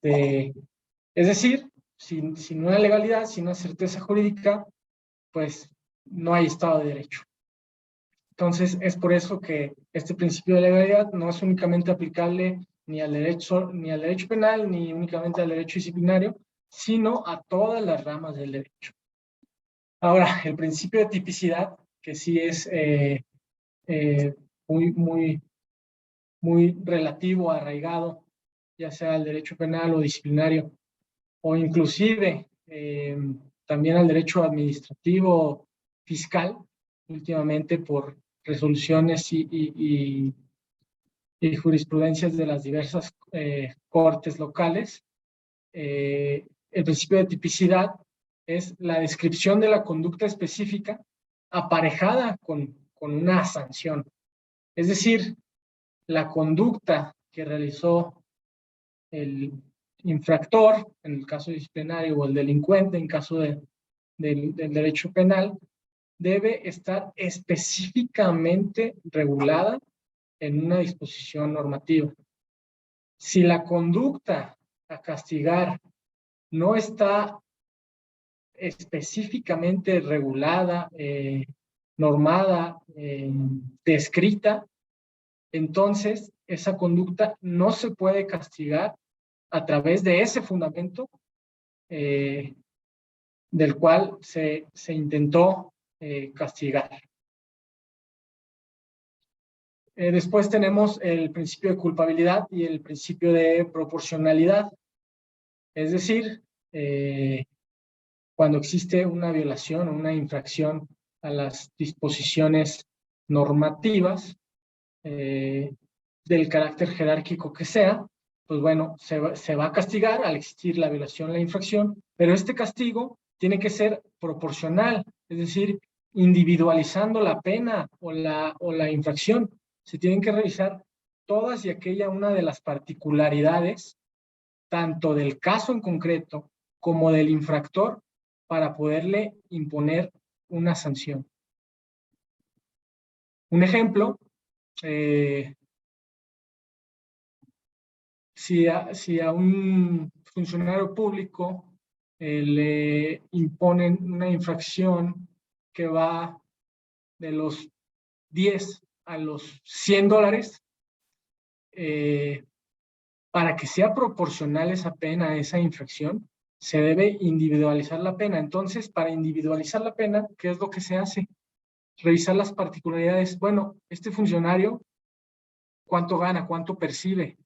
decir, sin una legalidad, sin una certeza jurídica, pues no hay Estado de Derecho. Entonces, es por eso que este principio de legalidad no es únicamente aplicable ni al derecho penal, ni únicamente al derecho disciplinario, sino a todas las ramas del derecho. Ahora, el principio de tipicidad, que sí es muy relativo, arraigado, ya sea al derecho penal o disciplinario, o inclusive también al derecho administrativo fiscal, últimamente por resoluciones y jurisprudencias de las diversas cortes locales. El principio de tipicidad es la descripción de la conducta específica aparejada con una sanción. Es decir, la conducta que realizó el infractor, en el caso disciplinario, o el delincuente, en caso del derecho penal, debe estar específicamente regulada en una disposición normativa. Si la conducta a castigar no está específicamente regulada, normada, descrita, entonces esa conducta no se puede castigar a través de ese fundamento del cual se intentó castigar. Después tenemos el principio de culpabilidad y el principio de proporcionalidad. Es decir, cuando existe una violación o una infracción a las disposiciones normativas del carácter jerárquico que sea, pues bueno, se va a castigar al existir la violación, la infracción, pero este castigo tiene que ser proporcional, es decir, individualizando la pena o la infracción. Se tienen que revisar todas y aquella una de las particularidades, tanto del caso en concreto como del infractor, para poderle imponer una sanción. Un ejemplo, si a un funcionario público le imponen una infracción que va de los 10 a los $100, para que sea proporcional esa pena a esa infracción, se debe individualizar la pena. Entonces, para individualizar la pena, ¿qué es lo que se hace? Revisar las particularidades. Bueno, este funcionario, ¿cuánto gana? ¿Cuánto percibe?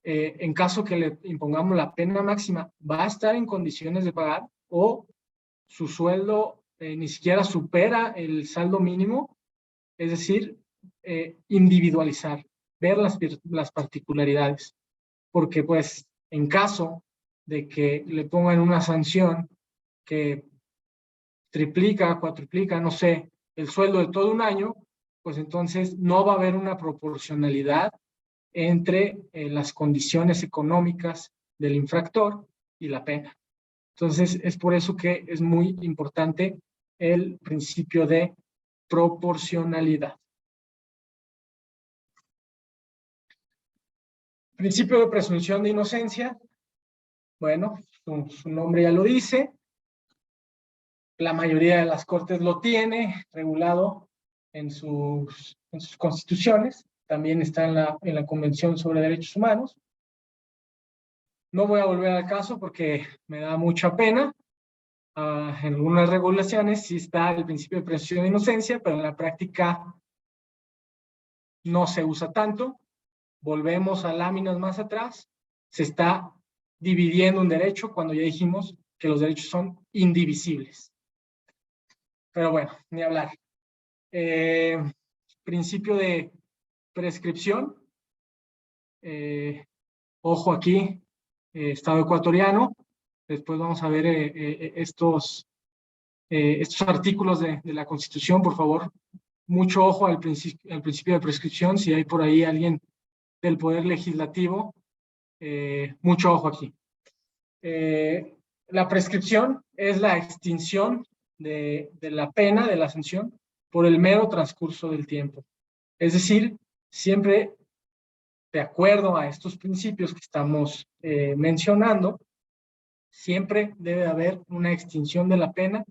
En caso que le impongamos la pena máxima, ¿va a estar en condiciones de pagar o su sueldo ni siquiera supera el saldo mínimo? Es decir, individualizar, ver las particularidades. porque pues en caso de que le pongan una sanción que triplica, cuatriplica, no sé, el sueldo de todo un año, pues entonces no va a haber una proporcionalidad entre las condiciones económicas del infractor y la pena. Entonces, es por eso que es muy importante el principio de proporcionalidad. Principio de presunción de inocencia. Bueno, su nombre ya lo dice. La mayoría de las cortes lo tiene regulado en sus constituciones. También está en la Convención sobre Derechos Humanos. No voy a volver al caso porque me da mucha pena. En algunas regulaciones sí está el principio de presunción de inocencia, pero en la práctica no se usa tanto. Volvemos a láminas más atrás. Se está dividiendo un derecho cuando ya dijimos que los derechos son indivisibles. Pero bueno, ni hablar. Principio de prescripción. Ojo aquí, Estado ecuatoriano. Después vamos a ver estos artículos de la Constitución, por favor. Mucho ojo al principio de prescripción. Si hay por ahí alguien del Poder Legislativo, mucho ojo aquí. La prescripción es la extinción de la pena, de la sanción, por el mero transcurso del tiempo. Es decir, siempre de acuerdo a estos principios que estamos mencionando, siempre debe haber una extinción de la pena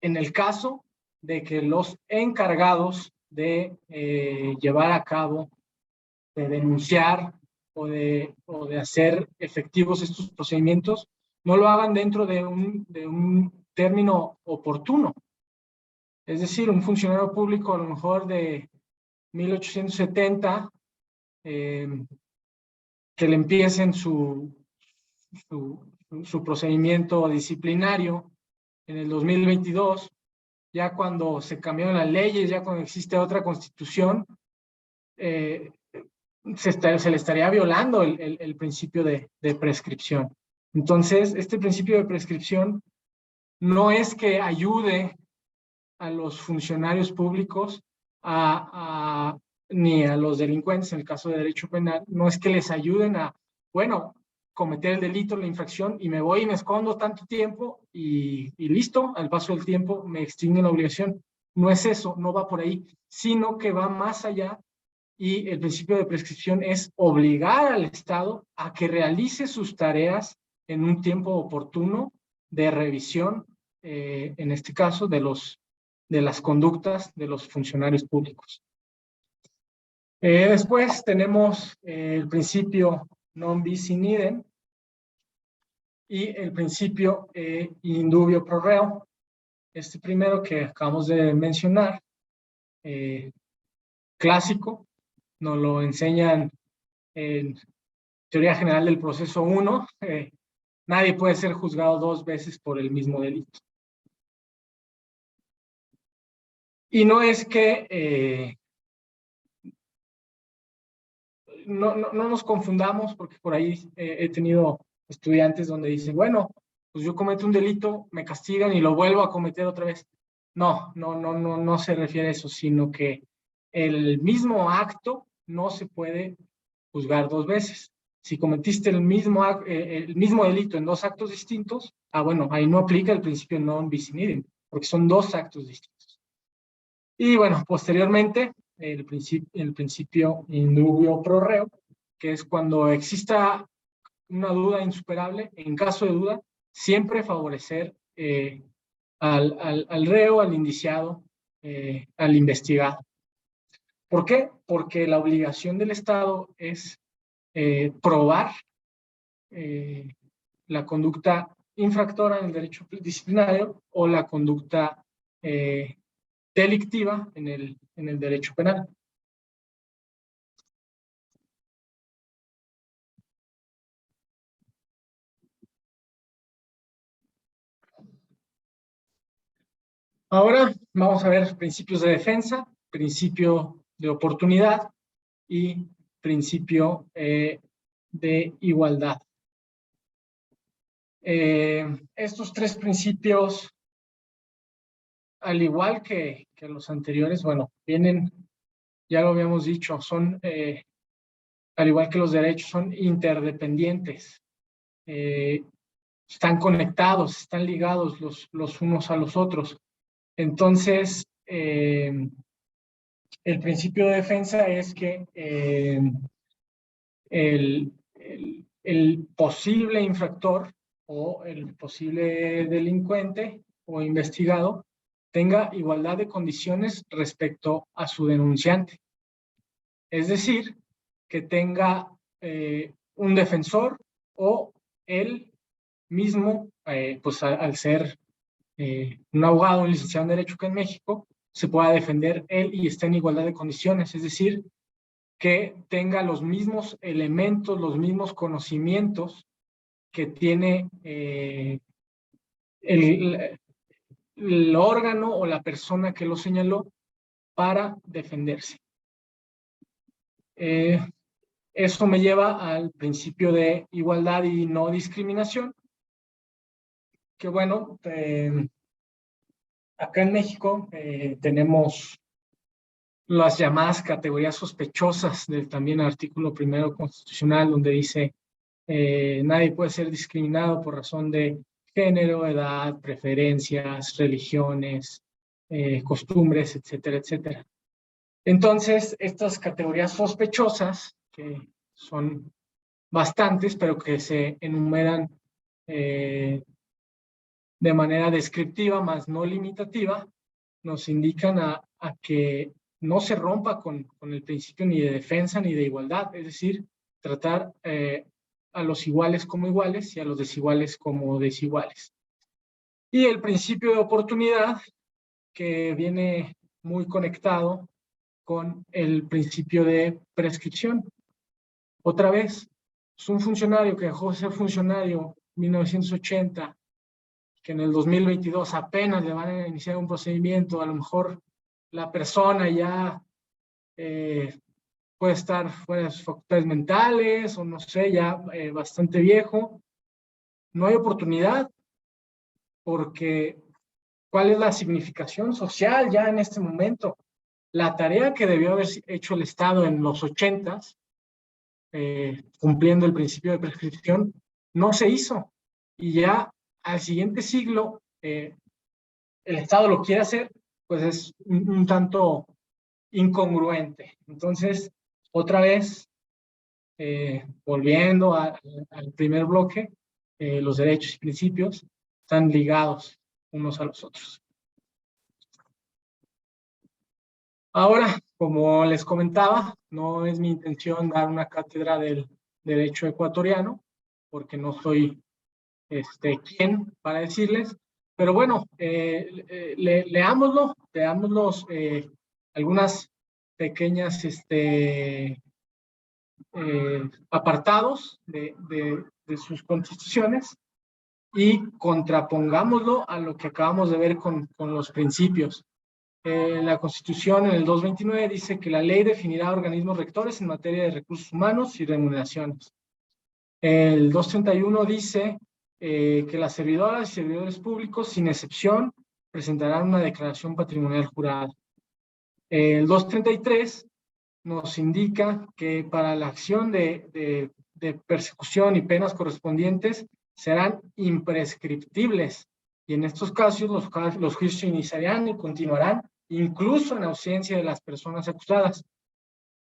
en el caso de que los encargados de llevar a cabo, de denunciar o de hacer efectivos estos procedimientos, no lo hagan dentro de un término oportuno. Es decir, un funcionario público a lo mejor de 1870, que le empiecen su procedimiento disciplinario en el 2022, ya cuando se cambiaron las leyes, ya cuando existe otra constitución, se le estaría violando el principio de prescripción. Entonces, este principio de prescripción no es que ayude a los funcionarios públicos ni a los delincuentes, en el caso de derecho penal, no es que les ayuden a, bueno, cometer el delito, la infracción, y me voy y me escondo tanto tiempo y listo, al paso del tiempo me extinguen la obligación. No es eso, no va por ahí, sino que va más allá, y el principio de prescripción es obligar al Estado a que realice sus tareas en un tiempo oportuno de revisión, en este caso, de las conductas de los funcionarios públicos. Después tenemos el principio non bis in idem y el principio in dubio pro reo. Este primero que acabamos de mencionar, clásico, nos lo enseñan en Teoría General del Proceso 1. Nadie puede ser juzgado 2 veces por el mismo delito. Y no es que no nos confundamos, porque por ahí he tenido estudiantes donde dicen, bueno, pues yo cometo un delito, me castigan y lo vuelvo a cometer otra vez. No se refiere a eso, sino que el mismo acto no se puede juzgar 2 veces. Si cometiste el mismo delito en 2 actos distintos, bueno, ahí no aplica el principio non bis in idem, porque son 2 actos distintos. Y bueno, posteriormente, el principio in dubio pro reo, que es cuando exista una duda insuperable, en caso de duda, siempre favorecer al reo, al indiciado, al investigado. ¿Por qué? Porque la obligación del Estado es probar la conducta infractora en el derecho disciplinario o la conducta delictiva en el derecho penal. Ahora vamos a ver principios de defensa, principio de oportunidad y principio de igualdad. Estos tres principios, al igual que los anteriores, bueno, vienen, ya lo habíamos dicho, son, al igual que los derechos, son interdependientes. Están conectados, están ligados los unos a los otros. Entonces, el principio de defensa es que el posible infractor o el posible delincuente o investigado tenga igualdad de condiciones respecto a su denunciante. Es decir, que tenga un defensor o él mismo, pues al ser un abogado, un licenciado en Derecho que en México, se pueda defender él y esté en igualdad de condiciones. Es decir, que tenga los mismos elementos, los mismos conocimientos que tiene el órgano o la persona que lo señaló para defenderse. Eso me lleva al principio de igualdad y no discriminación, que bueno, acá en México tenemos las llamadas categorías sospechosas del también artículo 1 constitucional, donde dice nadie puede ser discriminado por razón de género, edad, preferencias, religiones, costumbres, etcétera, etcétera. Entonces, estas categorías sospechosas, que son bastantes, pero que se enumeran de manera descriptiva, más no limitativa, nos indican a que no se rompa con el principio ni de defensa ni de igualdad, es decir, tratar a los iguales como iguales y a los desiguales como desiguales. Y el principio de oportunidad, que viene muy conectado con el principio de prescripción. Otra vez, es un funcionario que dejó de ser funcionario en 1980, que en el 2022 apenas le van a iniciar un procedimiento, a lo mejor la persona ya puede estar fuera de sus facultades mentales o no sé, ya bastante viejo. No hay oportunidad porque ¿cuál es la significación social ya en este momento? La tarea que debió haber hecho el Estado en los 80s, cumpliendo el principio de prescripción, no se hizo. Y ya al siguiente siglo, el Estado lo quiere hacer, pues es un tanto incongruente. Entonces, otra vez, volviendo al primer bloque, los derechos y principios están ligados unos a los otros. Ahora, como les comentaba, no es mi intención dar una cátedra del derecho ecuatoriano, porque no soy quien para decirles, pero bueno, leámoslo, veámoslos algunas pequeñas apartados de sus constituciones y contrapongámoslo a lo que acabamos de ver con los principios. La Constitución en el 229 dice que la ley definirá organismos rectores en materia de recursos humanos y remuneraciones. El 231 dice que las servidoras y servidores públicos, sin excepción, presentarán una declaración patrimonial jurada. El 233 nos indica que para la acción de persecución y penas correspondientes serán imprescriptibles y en estos casos los juicios iniciarán y continuarán incluso en ausencia de las personas acusadas.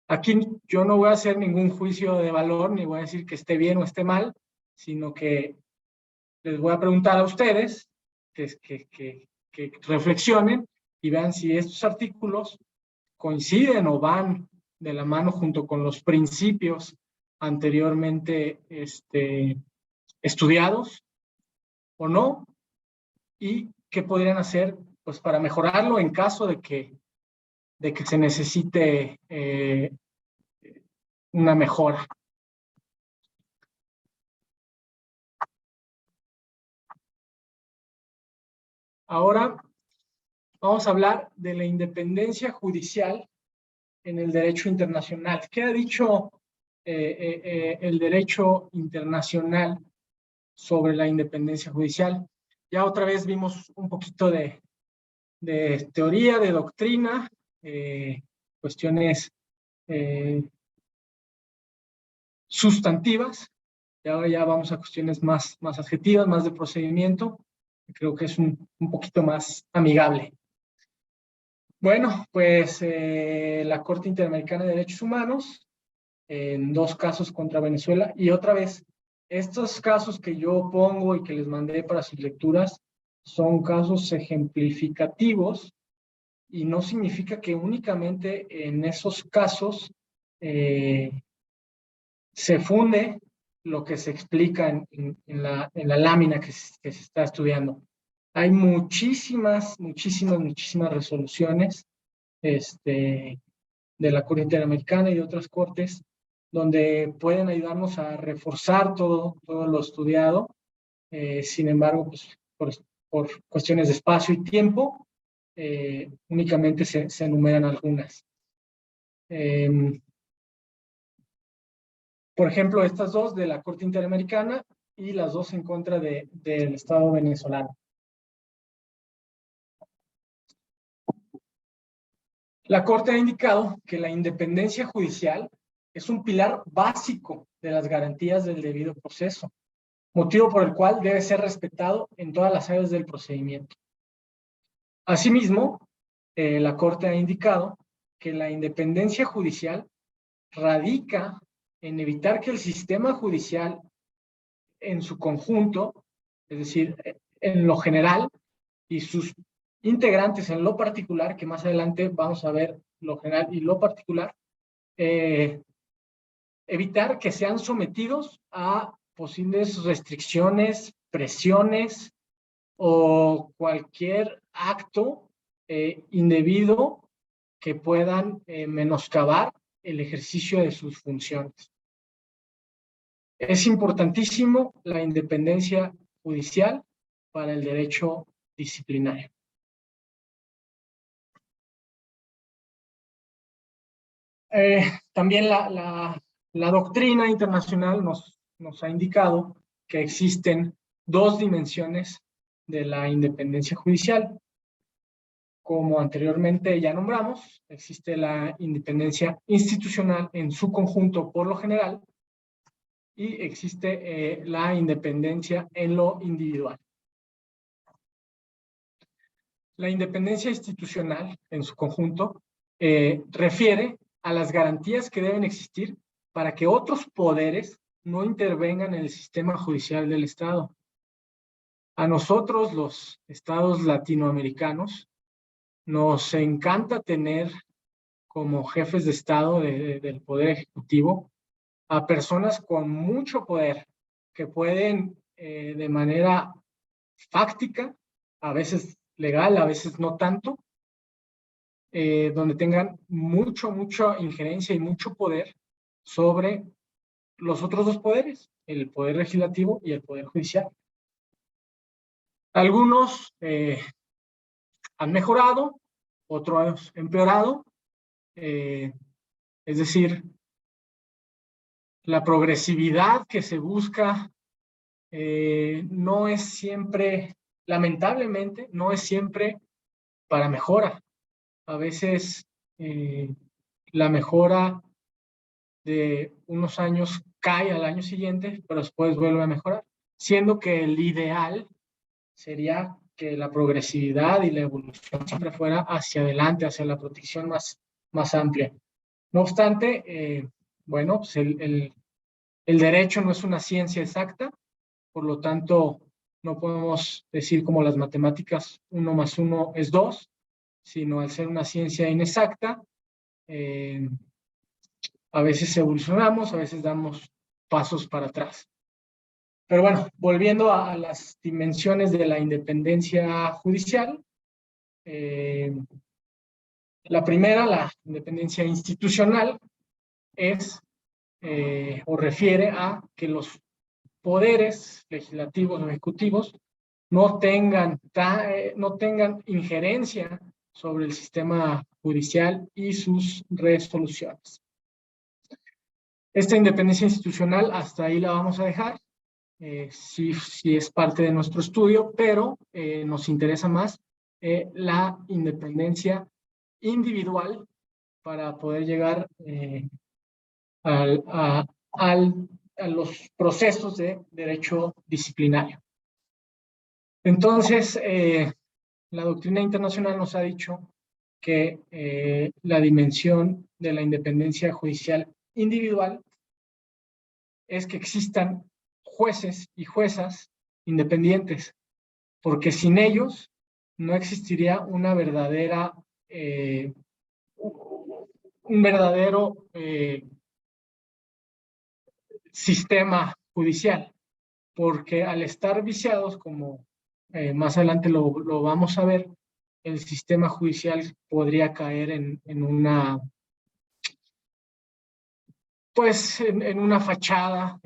Aquí yo no voy a hacer ningún juicio de valor ni voy a decir que esté bien o esté mal, sino que les voy a preguntar a ustedes que reflexionen y vean si estos artículos coinciden o van de la mano junto con los principios anteriormente estudiados o no, y qué podrían hacer pues para mejorarlo en caso de que se necesite una mejora. Ahora vamos a hablar de la independencia judicial en el derecho internacional. ¿Qué ha dicho el derecho internacional sobre la independencia judicial. Ya otra vez vimos un poquito de teoría, de doctrina, cuestiones sustantivas, y ahora ya vamos a cuestiones más adjetivas, más de procedimiento, que creo que es un poquito más amigable. Bueno, pues la Corte Interamericana de Derechos Humanos, en 2 casos contra Venezuela, y otra vez, estos casos que yo pongo y que les mandé para sus lecturas son casos ejemplificativos y no significa que únicamente en esos casos se funde lo que se explica en la lámina que se está estudiando. Hay muchísimas resoluciones de la Corte Interamericana y de otras cortes donde pueden ayudarnos a reforzar todo lo estudiado. Sin embargo, pues, por cuestiones de espacio y tiempo, únicamente se enumeran algunas. Por ejemplo, estas 2 de la Corte Interamericana y las 2 en contra del Estado venezolano. La Corte ha indicado que la independencia judicial es un pilar básico de las garantías del debido proceso, motivo por el cual debe ser respetado en todas las áreas del procedimiento. Asimismo, la Corte ha indicado que la independencia judicial radica en evitar que el sistema judicial en su conjunto, es decir, en lo general, y sus integrantes en lo particular, que más adelante vamos a ver lo general y lo particular, evitar que sean sometidos a posibles restricciones, presiones o cualquier acto indebido que puedan menoscabar el ejercicio de sus funciones. Es importantísimo la independencia judicial para el derecho disciplinario. También la doctrina internacional nos ha indicado que existen 2 dimensiones de la independencia judicial. Como anteriormente ya nombramos, existe la independencia institucional en su conjunto por lo general y existe la independencia en lo individual. La independencia institucional en su conjunto refiere a las garantías que deben existir para que otros poderes no intervengan en el sistema judicial del Estado. A nosotros, los estados latinoamericanos, nos encanta tener como jefes de Estado del Poder Ejecutivo a personas con mucho poder que pueden de manera fáctica, a veces legal, a veces no tanto, donde tengan mucha injerencia y mucho poder sobre los otros 2 poderes, el poder legislativo y el poder judicial. Algunos han mejorado, otros empeorado, es decir, la progresividad que se busca no es siempre, lamentablemente, no es siempre para mejora. A veces la mejora de unos años cae al año siguiente, pero después vuelve a mejorar, siendo que el ideal sería que la progresividad y la evolución siempre fuera hacia adelante, hacia la protección más amplia. No obstante, bueno, pues el derecho no es una ciencia exacta, por lo tanto, no podemos decir como las matemáticas 1 más 1 es 2, sino al ser una ciencia inexacta, a veces evolucionamos, a veces damos pasos para atrás. Pero bueno, volviendo a las dimensiones de la independencia judicial, la primera, la independencia institucional, es o refiere a que los poderes legislativos o ejecutivos no tengan injerencia sobre el sistema judicial y sus resoluciones. Esta independencia institucional, hasta ahí la vamos a dejar. Sí es parte de nuestro estudio, pero nos interesa más la independencia individual para poder llegar a los procesos de derecho disciplinario. Entonces, la doctrina internacional nos ha dicho que la dimensión de la independencia judicial individual es que existan jueces y juezas independientes, porque sin ellos no existiría una verdadera, un verdadero sistema judicial, porque al estar viciados, como más adelante lo vamos a ver, el sistema judicial podría caer en una, pues, en una fachada,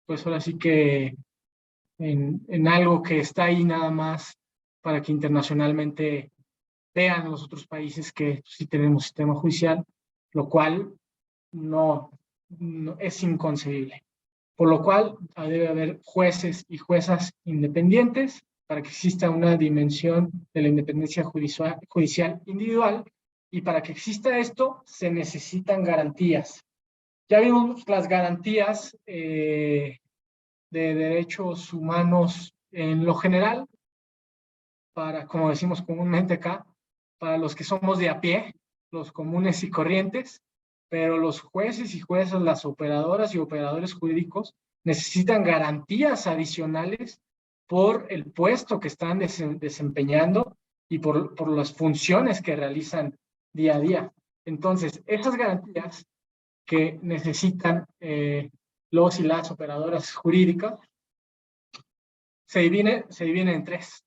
pues ahora sí que en algo que está ahí nada más para que internacionalmente vean los otros países que sí tenemos sistema judicial, lo cual no es inconcebible. Por lo cual debe haber jueces y juezas independientes para que exista una dimensión de la independencia judicial individual, y para que exista esto se necesitan garantías. Ya vimos las garantías de derechos humanos en lo general, para, como decimos comúnmente acá, para los que somos de a pie, los comunes y corrientes, pero los jueces y juezas, las operadoras y operadores jurídicos necesitan garantías adicionales por el puesto que están desempeñando y por las funciones que realizan día a día. Entonces, estas garantías que necesitan los y las operadoras jurídicas se dividen en tres.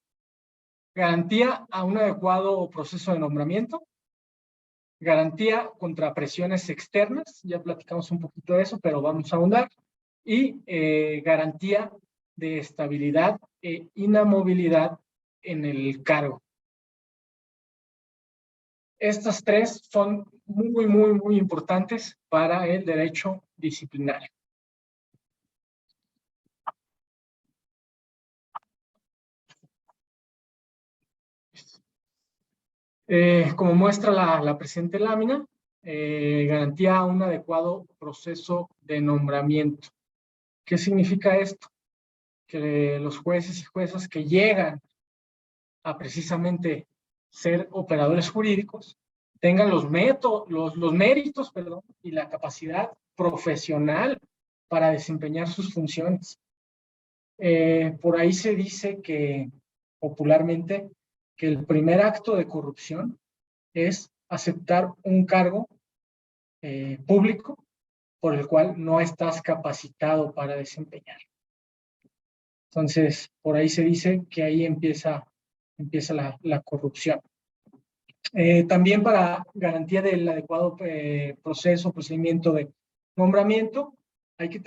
Garantía a un adecuado proceso de nombramiento, garantía contra presiones externas, ya platicamos un poquito de eso, pero vamos a ahondar, y garantía de estabilidad e inamovilidad en el cargo. Estas tres son muy importantes para el derecho disciplinario. Como muestra la presente lámina, garantía un adecuado proceso de nombramiento. ¿Qué significa esto? Que los jueces y juezas que llegan a precisamente ser operadores jurídicos tengan los méritos y la capacidad profesional para desempeñar sus funciones. Por ahí se dice que popularmente que el primer acto de corrupción es aceptar un cargo público por el cual no estás capacitado para desempeñar. Entonces, por ahí se dice que ahí empieza la corrupción. También para garantía del adecuado procedimiento de nombramiento, hay que